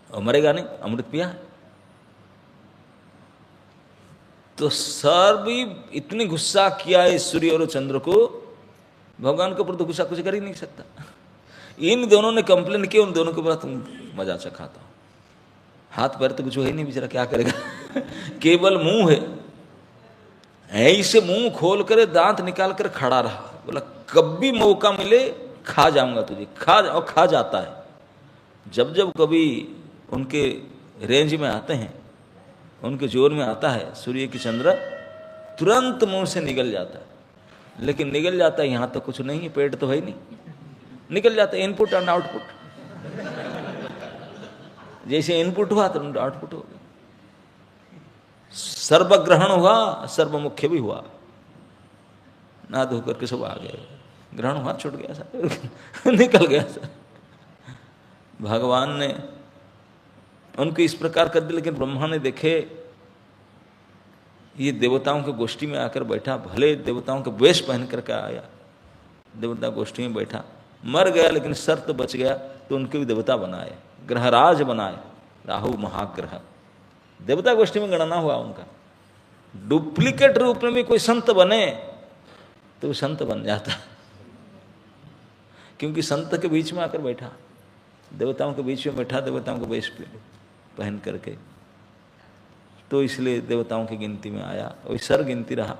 और मरेगा नहीं, अमृत पिया है। तो सर भी इतनी गुस्सा किया इस सूर्य और चंद्र को, भगवान के ऊपर तो गुस्सा कुछ कर ही नहीं सकता। इन दोनों ने कंप्लेन किया, उन दोनों के बाद तुम मजा चखाता, हाथ पैर तो कुछ है नहीं, बेचारा क्या करेगा केवल मुंह है, ऐसे मुंह खोल कर दांत निकाल कर खड़ा रहा, बोला कभी मौका मिले खा जाऊंगा तुझे, और खा जाता है। जब जब कभी उनके रेंज में आते हैं, उनके जोर में आता है सूर्य की चंद्र, तुरंत मुंह से निकल जाता है। लेकिन निकल जाता है, यहाँ तो कुछ नहीं है, पेट तो है ही नहीं, निकल जाता है, इनपुट एंड आउटपुट। जैसे इनपुट हुआ तो आउटपुट हो गया, सर्वग्रहण हुआ, सर्वमुख्य भी हुआ, ना धो करके सब आ गए, ग्रहण हुआ, छूट गया सर निकल गया सर। भगवान ने उनको इस प्रकार कर दिया। लेकिन ब्रह्मा ने देखे ये देवताओं के गोष्ठी में आकर बैठा, भले देवताओं के वेश पहन करके आया, देवता गोष्ठी में बैठा, मर गया, लेकिन सर तो बच गया, तो उनके भी देवता बनाए, ग्रहराज बनाए, राहु महाग्रह, देवता गोष्ठी में गणना हुआ उनका। डुप्लीकेट रूप में भी कोई संत बने तो वो संत बन जाता, क्योंकि संत के बीच में आकर बैठा, देवताओं के बीच में बैठा, देवताओं को वेश पहन करके, तो इसलिए देवताओं की गिनती में आया, और सर गिनती रहा।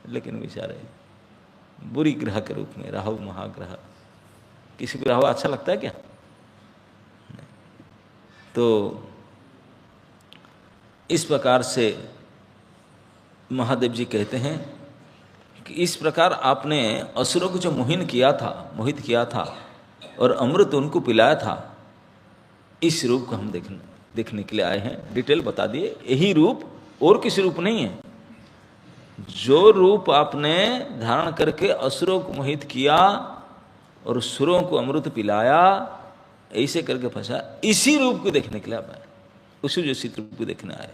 लेकिन बेचारे बुरी ग्रह के रूप में, राहु महाग्रह। किसी को राहु अच्छा लगता है क्या? तो इस प्रकार से महादेव जी कहते हैं कि इस प्रकार आपने असुरों को जो मोहित किया था और अमृत उनको पिलाया था, इस रूप को हम देखने के लिए आए हैं। डिटेल बता दिए, यही रूप, और किसी रूप नहीं है। जो रूप आपने धारण करके असुरों को मोहित किया और सुरों को अमृत पिलाया, ऐसे करके फंसा, इसी रूप को देखने के लिए आप आए, उसी जो चित्र रूप को देखने आए।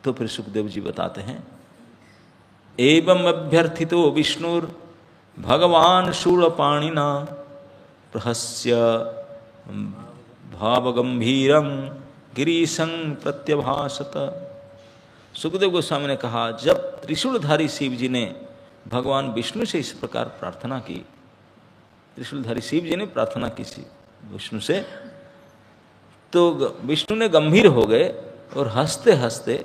तो फिर सुखदेव जी बताते हैं, एवं अभ्यर्थितो विष्णुर भगवान शूलपाणिना प्रहस्य भावगंभीरम गिरीशं प्रत्यभासत। सुखदेव गोस्वामी ने कहा, जब त्रिशूलधारी शिव जी ने भगवान विष्णु से इस प्रकार प्रार्थना की, त्रिशूलधारी शिव जी ने प्रार्थना की विष्णु से, तो विष्णु ने गंभीर हो गए और हंसते हंसते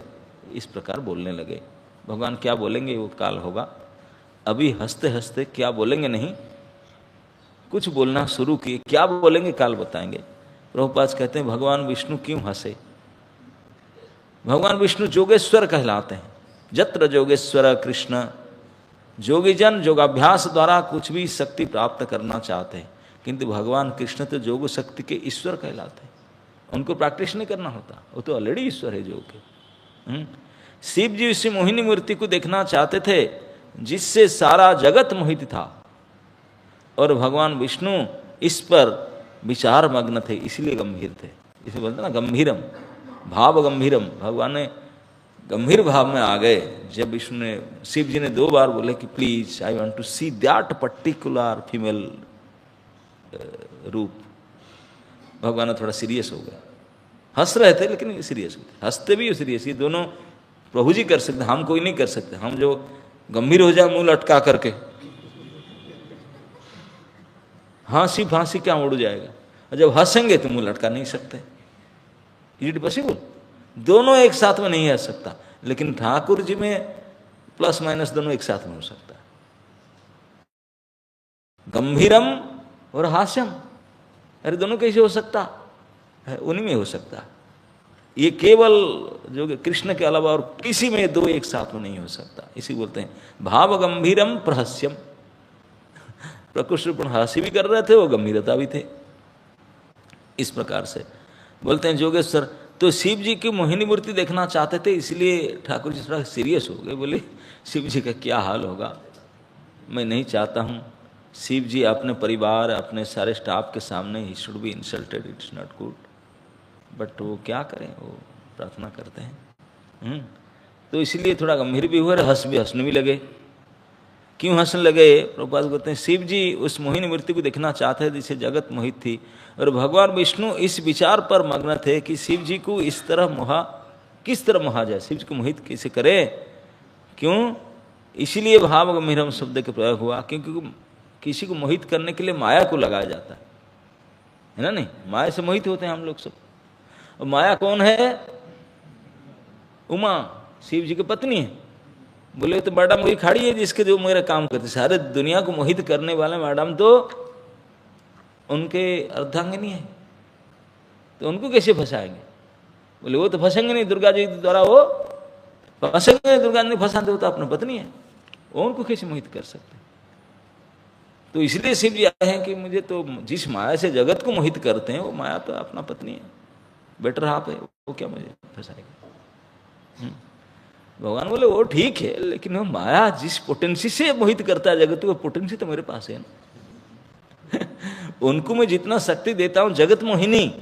इस प्रकार बोलने लगे। भगवान क्या बोलेंगे वो काल होगा, अभी हंसते हंसते क्या बोलेंगे नहीं, कुछ बोलना शुरू किए, क्या बोलेंगे काल बताएंगे। प्रभुपाद कहते हैं, भगवान विष्णु क्यों हंसे? भगवान विष्णु जोगेश्वर कहलाते हैं। जत्र जोगेश्वर कृष्ण, जोगी जन योगाभ्यास द्वारा कुछ भी शक्ति प्राप्त करना चाहते हैं, किंतु भगवान कृष्ण तो योग शक्ति के ईश्वर कहलाते हैं। उनको प्रैक्टिस नहीं करना होता, वो तो ऑलरेडी ईश्वर है योग के। शिव जी इस मोहिनी मूर्ति को देखना चाहते थे जिससे सारा जगत मोहित था, और भगवान विष्णु इस पर विचार मग्न थे, इसलिए गंभीर थे। इसे बोलते ना गंभीरम, भाव गंभीरम। भगवान ने गंभीर भाव में आ गए जब विष्णु ने, शिव जी ने 2 बार बोले कि please I want to see that particular female रूप। भगवान ने थोड़ा सीरियस हो गया, हंस रहे थे लेकिन सीरियस हो गए, हंसते भी सीरियस। ये दोनों प्रभु जी कर सकते, हम कोई नहीं कर सकते। हम जो गंभीर हो जाए मुंह लटका करके, हंसी फांसी क्या उड़ जाएगा, और जब हंसेंगे तो मुंह लटका नहीं सकते। Is it possible? दोनों एक साथ में नहीं हंस सकता, लेकिन ठाकुर जी में प्लस माइनस दोनों एक साथ में हो सकता है। गंभीरम और हास्यम, अरे दोनों कैसे हो सकता है? उन्हीं में हो सकता। ये केवल जो कृष्ण के अलावा और किसी में 2 एक साथ में नहीं हो सकता। इसी बोलते हैं भाव गंभीरम प्रहस्यम। प्रकृष्ट हंसी भी कर रहे थे, वो गंभीरता भी थे। इस प्रकार से बोलते हैं जोगेश्वर। तो शिव जी की मोहिनी मूर्ति देखना चाहते थे, इसलिए ठाकुर जी थोड़ा सीरियस हो गए। बोले शिव जी का क्या हाल होगा, मैं नहीं चाहता हूँ शिव जी अपने परिवार, अपने सारे स्टाफ के सामने ही should be insulted, it's not good. But वो क्या करें, वो प्रार्थना करते हैं। तो इसलिए थोड़ा गंभीर भी हुए, हंसने भी लगे। क्यों हंसने लगे? प्रभुपाद कहते हैं, शिव जी उस मोहिनी मूर्ति को देखना चाहते थे जिससे जगत मोहित थी, और भगवान विष्णु इस विचार पर मग्न थे कि शिव जी को इस तरह किस तरह मोहा जाए, शिव जी को मोहित कैसे करे। क्यों? इसीलिए भाव गंभीरम शब्द का प्रयोग हुआ, क्योंकि किसी को मोहित करने के लिए माया को लगाया जाता है ना। नहीं, माया से मोहित होते हैं हम लोग सब। और माया कौन है? उमा, शिव जी की पत्नी है। बोले तो मैडम वही खड़ी है जिसके जो मेरा काम करते, सारे दुनिया को मोहित करने वाले मैडम तो उनके अर्धांगिनी है, तो उनको कैसे फंसाएंगे? बोले वो तो फंसेंगे नहीं, दुर्गा जी द्वारा वो फंसेंगे। दुर्गा जी फंसाते, वो तो अपनी पत्नी है, वो उनको कैसे मोहित कर सकते? तो इसलिए शिव जी आए हैं कि मुझे तो जिस माया से जगत को मोहित करते हैं, वो माया तो अपना पत्नी है, बेटर हाफ है, वो क्या मुझे फंसाएगा? भगवान बोले वो ठीक है, लेकिन वो माया जिस पोटेंसी से मोहित करता है जगत, वो पोटेंसी तो मेरे पास है ना। उनको मैं जितना शक्ति देता हूँ, जगत मोहिनी,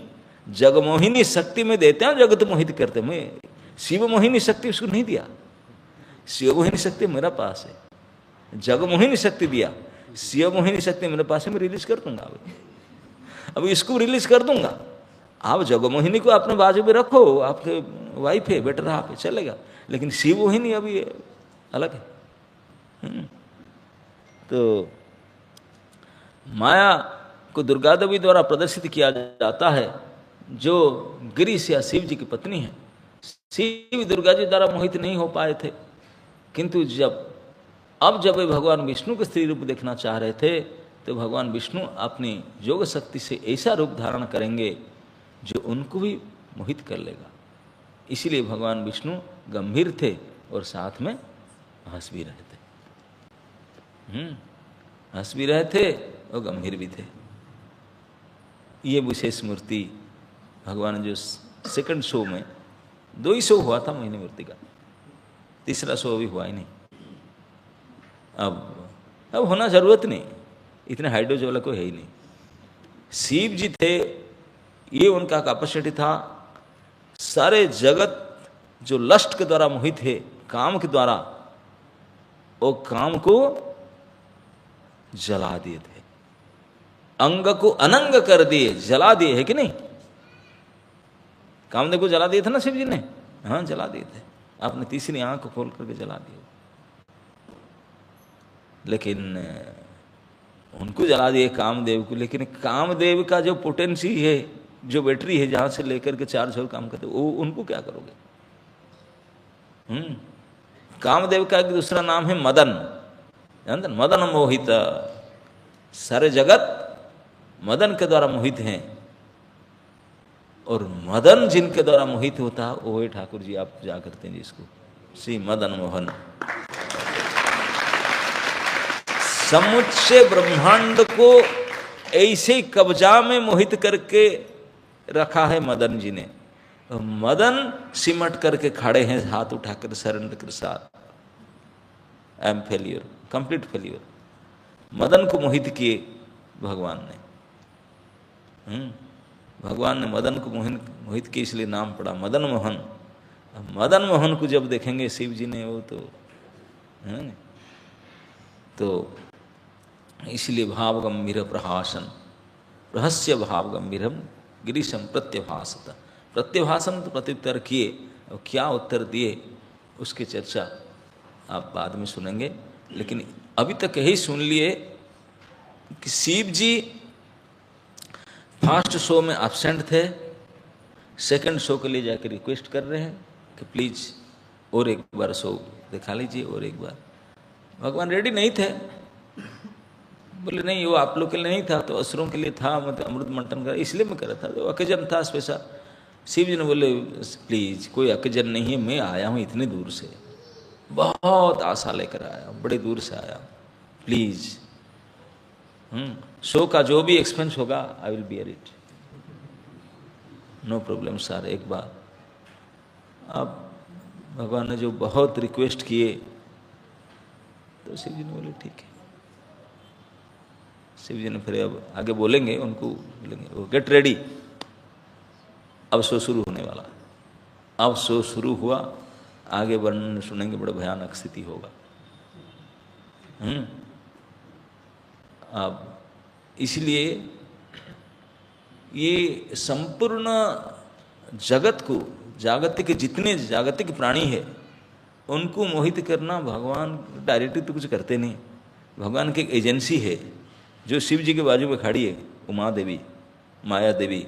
जगमोहिनी शक्ति में देता हूँ, जगत मोहित करते। मैं शिव मोहिनी शक्ति उसको नहीं दिया, शिव मोहिनी शक्ति मेरा पास है। जगमोहिनी शक्ति दिया, शिव मोहिनी शक्ति मेरे पास है, मैं रिलीज कर दूंगा। अभी इसको रिलीज कर दूंगा। आप जगमोहिनी को अपने बाजू में रखो, आपके वाइफ है, बेटर हाफ है, चलेगा। लेकिन शिव मोहिनी अभी अलग है। तो माया को दुर्गा देवी द्वारा प्रदर्शित किया जाता है, जो गिरीश या शिव जी की पत्नी है। शिव दुर्गा जी द्वारा मोहित नहीं हो पाए थे, किंतु जब अब जब वे भगवान विष्णु के स्त्री रूप देखना चाह रहे थे तो भगवान विष्णु अपनी योग शक्ति से ऐसा रूप धारण करेंगे जो उनको भी मोहित कर लेगा। इसीलिए भगवान विष्णु गंभीर थे और साथ में हंस भी रहे थे। हंस भी रहे थे और गंभीर भी थे। ये विशेष मूर्ति भगवान जो सेकंड शो में 2 ही शो हुआ था मोहिनी मूर्ति का, तीसरा शो अभी हुआ ही नहीं। अब होना जरूरत नहीं, इतने हाइड्रोज वाला कोई है ही नहीं। शिव जी थे, ये उनका कैपेसिटी था। सारे जगत जो लस्ट के द्वारा मोहित है, काम के द्वारा, वो काम को जला दिए थे, अंग को अनंग कर दिए, जला दिए, है कि नहीं? कामदेव को जला दिए थे ना शिव जी ने, हाँ जला दिए थे। आपने तीसरी आंख को खोल करके जला दिए। लेकिन उनको जला दिए कामदेव को, लेकिन कामदेव का जो पोटेंसी है, जो बैटरी है जहां से लेकर के चार्ज हो काम करते, वो उनको क्या करोगे? कामदेव का एक दूसरा नाम है मदन, जानते? मदन मोहित। सारे जगत मदन के द्वारा मोहित हैं, और मदन जिनके द्वारा मोहित होता है वो है ठाकुर जी। आप जा करते हैं जिसको श्री मदन मोहन। समुच्चय ब्रह्मांड को ऐसे कब्जा में मोहित करके रखा है मदन जी ने। मदन सिमट करके खड़े हैं हाथ उठाकर सरेंडर के साथ, I am failure, complete failure. Madan को मोहित किए भगवान ने। भगवान ने मदन को मोहित किए, इसलिए नाम पड़ा मदन मोहन। मदन मोहन को जब देखेंगे शिव जी ने, वो तो है ना, तो इसलिए भाव गंभीर प्रहासन, रहस्य भाव गंभीरम गिरीशम प्रत्यभाषत। प्रत्यभाषण तो प्रत्युत्तर किए, और क्या उत्तर दिए उसकी चर्चा आप बाद में सुनेंगे। लेकिन अभी तक यही सुन लिए कि शिव जी फर्स्ट शो में एब्सेंट थे, सेकंड शो के लिए जाकर रिक्वेस्ट कर रहे हैं कि प्लीज और एक बार शो दिखा लीजिए, और एक बार। भगवान रेडी नहीं थे, बोले नहीं वो आप लोग के लिए नहीं था, तो असुरों के लिए था, मतलब अमृत मंथन का इसलिए मैं कर रहा था, तो अकेजन था स्पेशल। शिव जी ने बोले प्लीज कोई अकेजन नहीं है, मैं आया हूँ इतनी दूर से, बहुत आशा लेकर आया, बड़े दूर से आया, प्लीज शो का जो भी एक्सपेंस होगा I will bear it, no problem sir, एक बार। अब भगवान ने जो बहुत रिक्वेस्ट किए, तो शिव जी ने बोले ठीक है। शिव जी ने फिर अब आगे बोलेंगे, उनको बोलेंगे वो गेट रेडी, अब शो शुरू होने वाला। अब शो शुरू हुआ, आगे वर्णन सुनेंगे, बड़ा भयानक स्थिति होगा। अब इसलिए ये संपूर्ण जगत को, जागतिक जितने जागतिक प्राणी है उनको मोहित करना, भगवान डायरेक्टली तो कुछ करते नहीं। भगवान की एक एजेंसी है जो शिव जी के बाजू में खड़ी है, उमा देवी, माया देवी,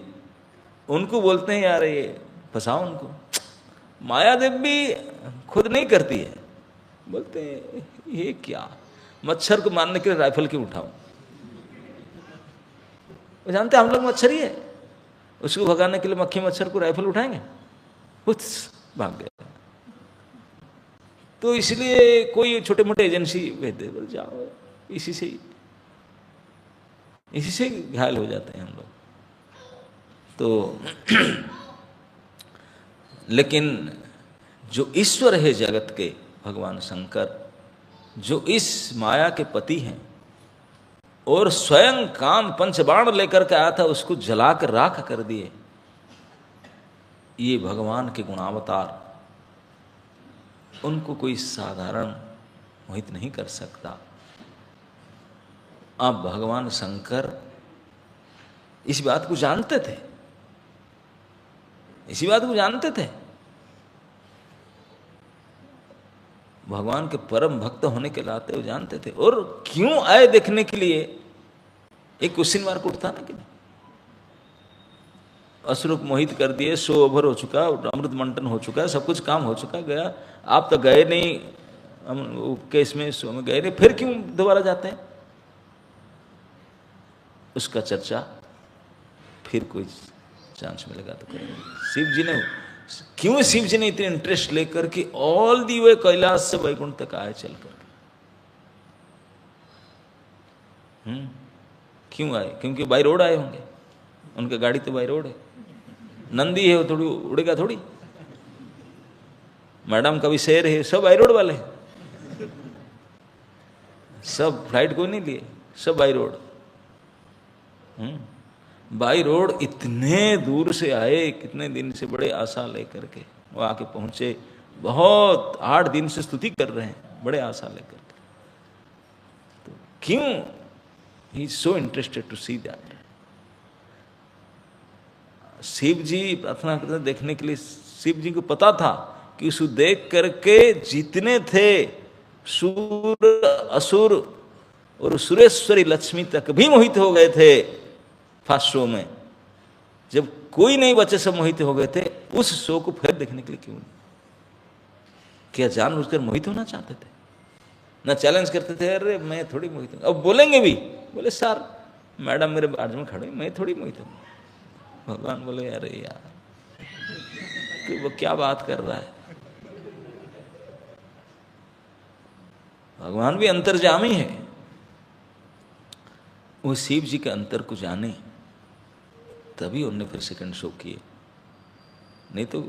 उनको बोलते हैं यार ये फंसाओ उनको। माया देवी भी खुद नहीं करती है, बोलते हैं ये क्या, मच्छर को मारने के लिए राइफल क्यों उठाओ? वो जानते हम लोग मच्छर ही है, उसको भगाने के लिए मक्खी मच्छर को राइफल उठाएंगे, कुछ भाग गया। तो इसलिए कोई छोटे मोटे एजेंसी भेज दे, बोल जाओ, इसी से घायल हो जाते हैं हम लोग। तो लेकिन जो ईश्वर है जगत के, भगवान शंकर, जो इस माया के पति हैं और स्वयं काम पंचबाण लेकर के आया था, उसको जलाकर राख कर दिए, ये भगवान के गुणावतार, उनको कोई साधारण मोहित नहीं कर सकता। अब भगवान शंकर इस बात को जानते थे, इसी बात को जानते थे। भगवान के परम भक्त होने के नाते वो जानते थे, और क्यों आए देखने के लिए, एक क्वेश्चन मार्क उठता ना कि असुर को मोहित कर दिए, शो ओवर हो चुका, अमृत मंथन हो चुका, सब कुछ काम हो चुका, गया, आप तो गए नहीं हम वो केस में में गए नहीं, फिर क्यों दोबारा जाते हैं? उसका चर्चा फिर कोई चांस मिलेगा तो करेंगे। शिव जी ने क्यों, शिव जी ने इतने इंटरेस्ट लेकर कि ऑल दी वे कैलाश से वैकुंठ तक आए चल कर। क्यों आए? क्योंकि बाई रोड आए होंगे, उनका गाड़ी तो बाई रोड है। नंदी है वो थोड़ी उड़ेगा थोड़ी, मैडम का भी शेर है, सब बाई रोड वाले हैं, सब फ्लाइट कोई नहीं लिए, सब बाई रोड। बाई रोड इतने दूर से आए, कितने दिन से बड़े आशा लेकर के वो आके पहुंचे, बहुत 8 दिन से स्तुति कर रहे हैं बड़े आशा लेकर के। तो क्यों? He is so interested to see that. Shiv ji प्रार्थना करते देखने के लिए। शिव जी को पता था कि उसको देख करके जितने थे सूर असुर और सुरेश्वरी लक्ष्मी तक भी मोहित हो गए थे। फर्स्ट शो में जब कोई नहीं बचे, सब मोहित हो गए थे, उस शो को फिर देखने के लिए क्यों नहीं? क्या जानबूझकर मोहित होना चाहते थे? ना चैलेंज करते थे, अरे मैं थोड़ी मोहित हूँ। अब बोलेंगे भी, बोले सर मैडम मेरे बाजू में खड़े, मैं थोड़ी मोहित हूँ। भगवान बोले अरे यार कि वो क्या बात कर रहा है? भगवान भी अंतर्जामी है, वो शिव जी के अंतर को जाने, तभी उन्होंने फिर सेकंड शो किए, नहीं तो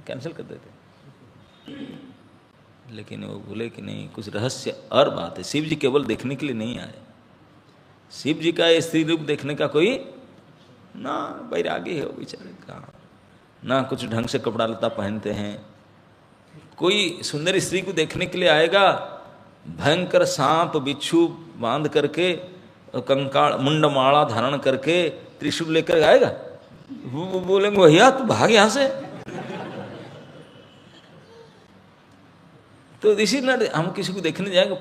कैंसिल कर देते। लेकिन वो बोले कि नहीं, कुछ रहस्य और बात है। शिव जी केवल देखने के लिए नहीं आए। शिव जी का स्त्री रूप देखने का कोई ना बैरागी है वो बेचारे का, ना कुछ ढंग से कपड़ा लता पहनते हैं। कोई सुंदर स्त्री को देखने के लिए आएगा, भयंकर सांप बिच्छू बांध करके, कंकाल मुंडमाला धारण करके, त्रिशूल लेकर आएगा? वो बोलेंगे भैया तू भाग यहां से। तो इसी ना हम किसी को देखने जाएंगे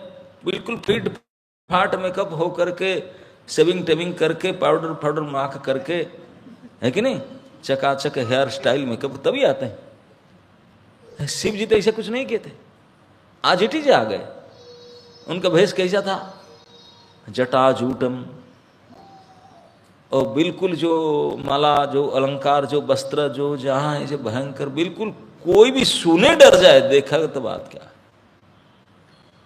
बिल्कुल फिट फाट मेकअप हो करके, सेविंग टेविंग करके, पाउडर फाउडर माख करके, है कि नहीं, चकाचक हेयर स्टाइल मेकअप, तभी आते हैं। शिव जी तो ऐसा कुछ नहीं किए थे, आज इट इज आ गए। उनका भेष कैसा था? जटा जूटम, और बिल्कुल जो माला, जो अलंकार, जो वस्त्र, जो जहां ऐसे भयंकर, बिल्कुल कोई भी सुने डर जाए, देखा तो बात क्या,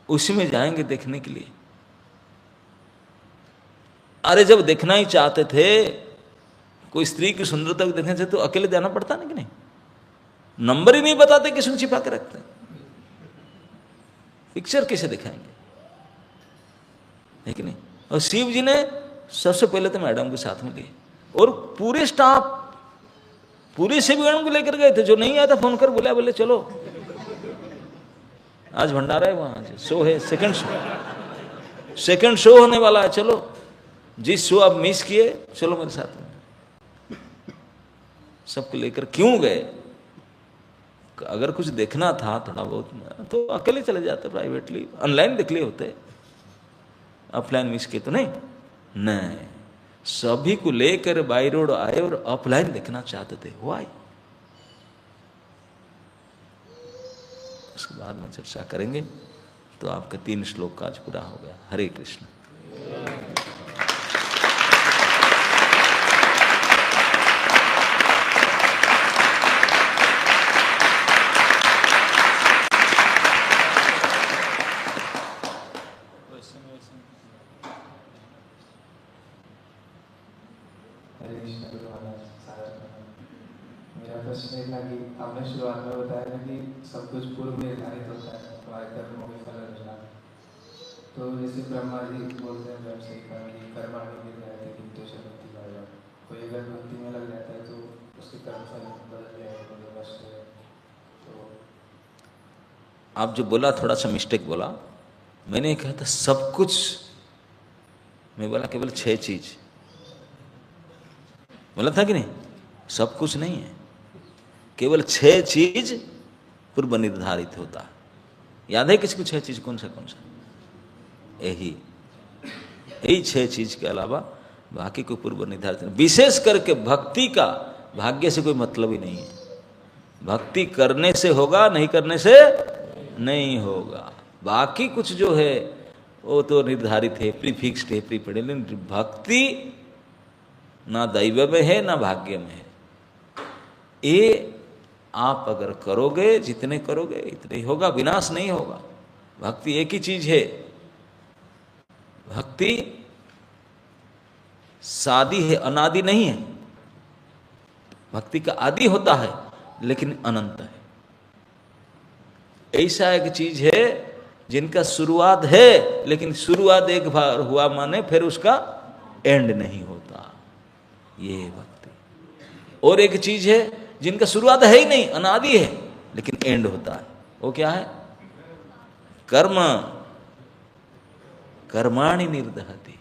उसी में जाएंगे देखने के लिए। अरे जब देखना ही चाहते थे, कोई स्त्री की सुंदरता को देखने से तो अकेले जाना पड़ता ना कि नहीं? नंबर ही नहीं बताते, किसने छिपा के रखते, पिक्चर कैसे दिखाएंगे, है कि नहीं? और शिव जी ने सबसे पहले तो मैडम के साथ में लिए, और पूरे स्टाफ, पूरे शिवगण को लेकर गए थे। जो नहीं आया था फोन कर बोला, बोले चलो आज भंडारा है, वहां शो है, सेकंड शो होने वाला है, चलो जिस शो आप मिस किए चलो मेरे साथ में। सबको लेकर क्यों गए? अगर कुछ देखना था थोड़ा बहुत तो अकेले चले जाते, प्राइवेटली ऑनलाइन देख लिए होते, ऑफलाइन मिस किए तो नहीं, सभी को लेकर बाई रोड आए और ऑफलाइन देखना चाहते थे। वाई? उसके बाद में चर्चा करेंगे। तो आपका 3 श्लोक का आज पूरा हो गया। हरे कृष्ण। मेरा प्रश्न ये था कि आपने शुरुआत में बताया था कि सब कुछ पूर्व निर्धारित होता है, हमारे कर्मों के फल अनुसार। तो जैसे ब्रह्मा जी बोलते हैं जब से कर्माणि निर्धारित किंतु च भक्ति भाव, कोई अगर भक्ति में लग जाता है तो उसके कर्म फल बदल जाए, नष्ट हो जाए। तो आप जो बोला थोड़ा सा मिस्टेक बोला, मैंने कहा था सब कुछ, मैं बोला केवल 6 चीज बोला था कि नहीं? सब कुछ नहीं है, केवल 6 चीज पूर्व निर्धारित होता। याद है किसको 6 चीज? कौन सा? यही 6 चीज के अलावा बाकी कोई पूर्व निर्धारित नहीं। विशेष करके भक्ति का भाग्य से कोई मतलब ही नहीं है। भक्ति करने से होगा, नहीं करने से नहीं होगा। बाकी कुछ जो है वो तो निर्धारित है, प्रीफिक्स्ड है, प्रीपेड, लेकिन भक्ति ना दैव में है ना भाग्य में है। ये आप अगर करोगे, जितने करोगे इतने ही होगा, विनाश नहीं होगा। भक्ति एक ही चीज है, भक्ति सादी है, अनादि नहीं है। भक्ति का आदि होता है लेकिन अनंत है। ऐसा एक चीज है जिनका शुरुआत है, लेकिन शुरुआत एक बार हुआ माने फिर उसका एंड नहीं होता, ये है भक्ति। और एक चीज है जिनका शुरुआत है ही नहीं, अनादि है, लेकिन एंड होता है। वो क्या है? कर्म कर्माणि निर्दहति।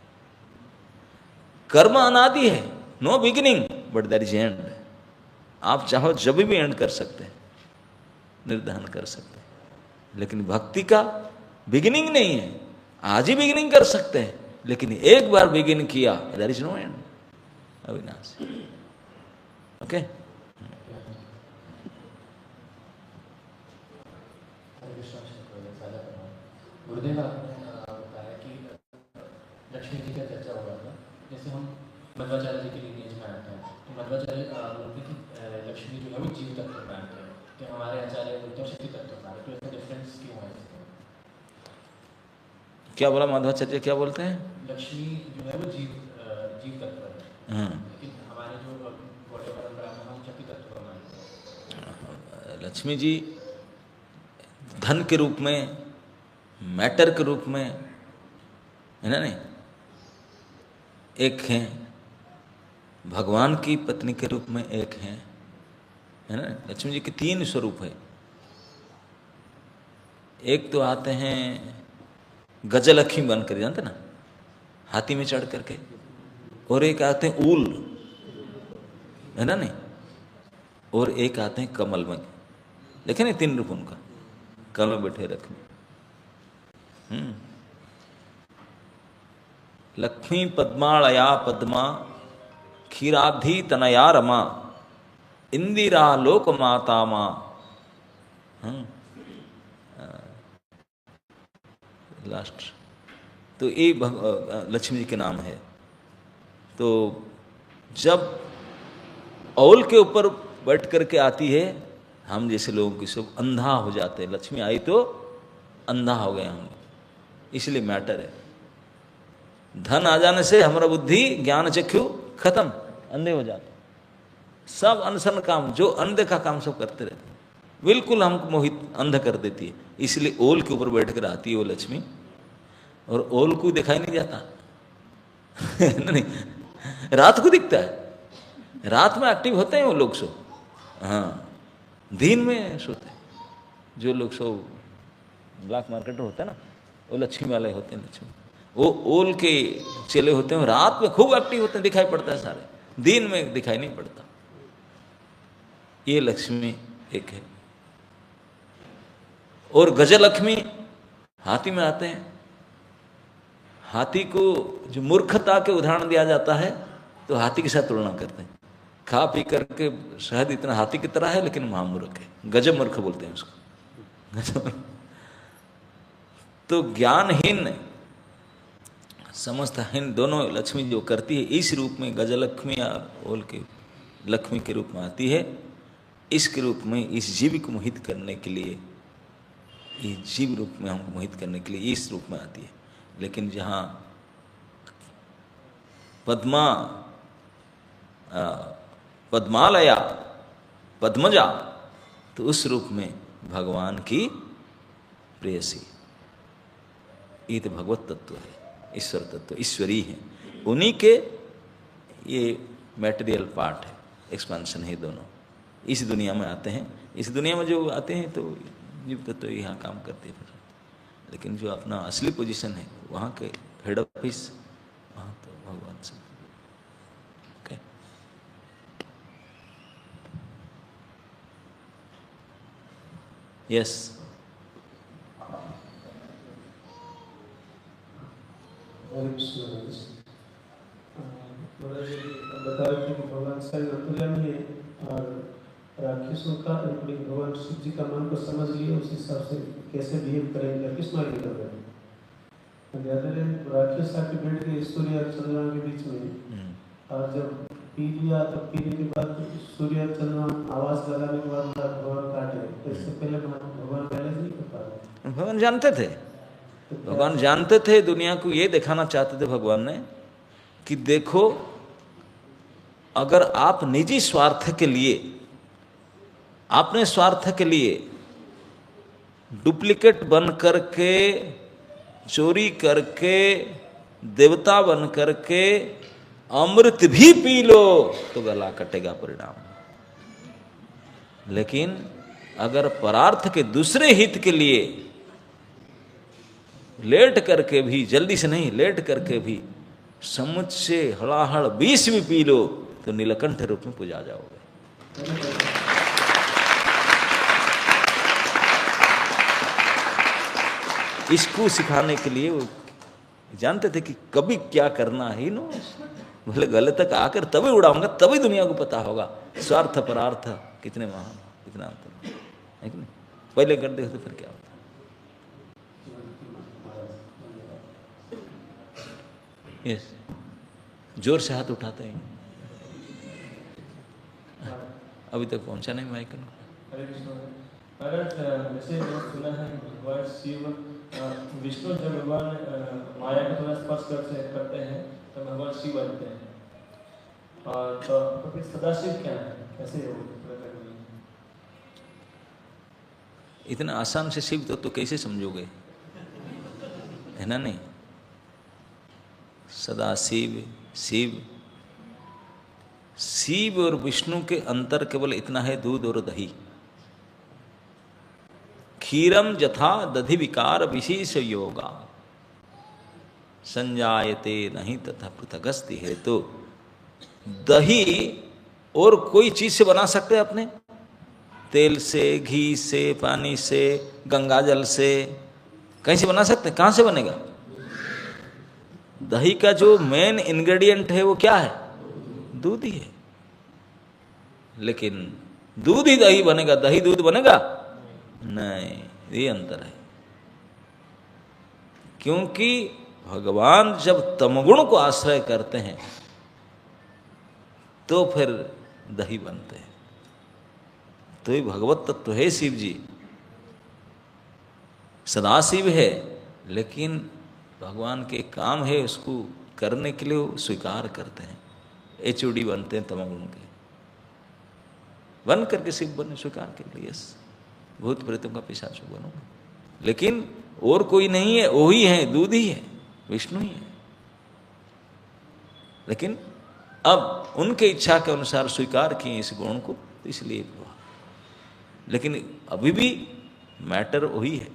कर्म अनादि है, no beginning but that is end. आप चाहो जब भी एंड कर सकते हैं, निर्दहन कर सकते हैं, लेकिन भक्ति का बिगिनिंग नहीं है। आज ही बिगिनिंग कर सकते हैं, लेकिन एक बार बिगिन किया देयर इज नो एंड, अविनाशी। ओके, गुरुदेव आपने बताया कि लक्ष्मी जी का चर्चा हो रहा था। जैसे हम मध्वाचार्य जी के लिनिएज में आते हैं तो मध्वाचार्य बोलते कि लक्ष्मी जो है वो जीव तत्व में आते हैं, कि हमारे आचार्य बोलते हैं शक्ति तत्व में। तो इसका डिफरेंस क्यों है? क्या बोला माधवाचार्य, क्या बोलते हैं? लक्ष्मी जो है वो जीव तत्व है, लेकिन हमारे जो गौड़ीय परंपरा में हम शक्ति तत्व को मानते हैं। लक्ष्मी जी धन के रूप में, मैटर के रूप में, है ना, नहीं, एक हैं। भगवान की पत्नी के रूप में एक हैं, है ना। लक्ष्मी जी के तीन स्वरूप है। एक तो आते हैं गजलक्ष्मी बनकर, जानते ना, हाथी में चढ़ करके। और एक आते हैं ऊल, है ना नहीं, और एक आते हैं कमल में। देखे नहीं तीन रूप उनका, कमल में बैठे लक्ष्मी। लक्ष्मी पद्मालया पद्मा क्षीराब्धि तनया रमा इंदिरा लोक माता माँ। लास्ट तो ये लक्ष्मी जी के नाम है। तो जब औल के ऊपर बैठ करके आती है, हम जैसे लोगों की सब अंधा हो जाते हैं। लक्ष्मी आई तो अंधा हो गए हम, इसलिए मैटर है। धन आ जाने से हमारा बुद्धि ज्ञान चक्षु खत्म, अंधे हो जाते। सब अनसन काम, जो अनदेखा काम सब करते रहते, बिल्कुल हमको मोहित अंध कर देती है। इसलिए ओल के ऊपर बैठ कर आती है वो लक्ष्मी, और ओल को दिखाई नहीं जाता नहीं, रात को दिखता है। रात में एक्टिव होते हैं वो लोग सो, हाँ, दिन में सोते हैं। जो लोग सो ब्लैक मार्केटर होते हैं ना, वो लक्ष्मी वाले होते हैं। लक्ष्मी वो ओल के चेले होते हैं, रात में खूब एक्टिव होते हैं, दिखाई पड़ता है सारे, दिन में दिखाई नहीं पड़ता। ये लक्ष्मी एक है। और गजलक्ष्मी हाथी में आते हैं। हाथी को जो मूर्खता के उदाहरण दिया जाता है, तो हाथी के साथ तुलना करते हैं। खा पी करके शायद इतना हाथी की तरह है, लेकिन महामूर्ख है, गजब मूर्ख बोलते हैं उसको, गजब। तो ज्ञानहीन समस्तहीन दोनों लक्ष्मी जो करती है, इस रूप में गजलक्ष्मी या ओल के लक्ष्मी के रूप में आती है। इसके रूप में इस जीव को मोहित करने के लिए, इस जीव रूप में हमको मोहित करने के लिए इस रूप में आती है। लेकिन जहाँ पद्मालया पद्मजा, तो उस रूप में भगवान की प्रेयसी। ये तो भगवत तत्व है, ईश्वर तत्व, ईश्वरी है। उन्हीं के ये मटेरियल पार्ट है, एक्सपेंशन है। दोनों इस दुनिया में आते हैं। इस दुनिया में जो आते हैं तो जीव तत्व यहाँ काम करते हैं, लेकिन जो अपना असली पोजीशन है वहाँ के हेड ऑफिस, वहाँ तो भगवान से। ओके, यस, बता रहे थे कि भगवान सारी अंतर्यामी है, और राक्षसों का भगवान शिव जी का मन को समझ लिए, उस हिसाब से कैसे बिहेव करेंगे, किस मायने कर रहे हैं। राकेश साहब के बैठ के सूर्य और चंद्रमा के बीच में, और जब पी लिया तब पीने के बाद सूर्य और चंद्रमा आवाज लगाने के बाद भगवान काटे, तो इससे पहले भगवान पहले नहीं कर पा रहे। भगवान जानते थे, भगवान जानते थे, दुनिया को ये दिखाना चाहते थे भगवान ने कि देखो अगर आप निजी स्वार्थ के लिए, अपने स्वार्थ के लिए डुप्लीकेट बन करके, चोरी करके, देवता बन करके अमृत भी पी लो तो गला कटेगा परिणाम। लेकिन अगर परार्थ के दूसरे हित के लिए लेट करके भी, जल्दी से नहीं, लेट करके भी समुच से हड़ाहड़ 20 भी पी लो तो नीलकंठ रूप में पूजा जाओगे। इसको सिखाने के लिए वो जानते थे कि कभी क्या करना है, नो बोले गले तक आकर तभी उड़ाऊंगा, तभी दुनिया को पता होगा स्वार्थ परार्थ कितने महान, कितना अंतर है कि नहीं। पहले कर दे तो फिर क्या होता। यस, जोर से हाथ उठाते हैं। अभी तक पहुंचा नहीं माइक। हरे कृष्ण। वैसे मैंने सुना है भगवान शिव, विष्णु जब भगवान माया को थोड़ा स्पर्श करते हैं तो भगवान शिव बनते हैं, और तो फिर सदाशिव क्या है, कैसे हो? इतना आसान से शिव तो कैसे समझोगे, है ना। नहीं, सदाशिव, शिव, शिव और विष्णु के अंतर केवल इतना है, दूध और दही। क्षीरम जथा दधि विकार विशेष योगा संजायते नहीं तथा पृथगस्ति है। तो दही और कोई चीज से बना सकते हैं अपने, तेल से, घी से, पानी से, गंगा जल से, कहीं से बना सकते हैं। कहां से बनेगा? दही का जो मेन इंग्रेडिएंट है वो क्या है? दूध ही है। लेकिन दूध ही दही बनेगा, दही दूध बनेगा नहीं, ये अंतर है। क्योंकि भगवान जब तमगुण को आश्रय करते हैं तो फिर दही बनते हैं। तो ये भगवत तत्व है। शिव जी सदाशिव है, लेकिन भगवान के काम है, उसको करने के लिए वो स्वीकार करते हैं। HOD बनते हैं तमगुण के, बन करके शिव बने स्वीकार के लिए। यस, भूत प्रेतों का पिशाच बनो, लेकिन और कोई नहीं है, वो ही है, दूध ही है, विष्णु ही है। लेकिन अब उनके इच्छा के अनुसार स्वीकार किए इस गुण को, तो इसलिए हुआ। लेकिन अभी भी मैटर वही है।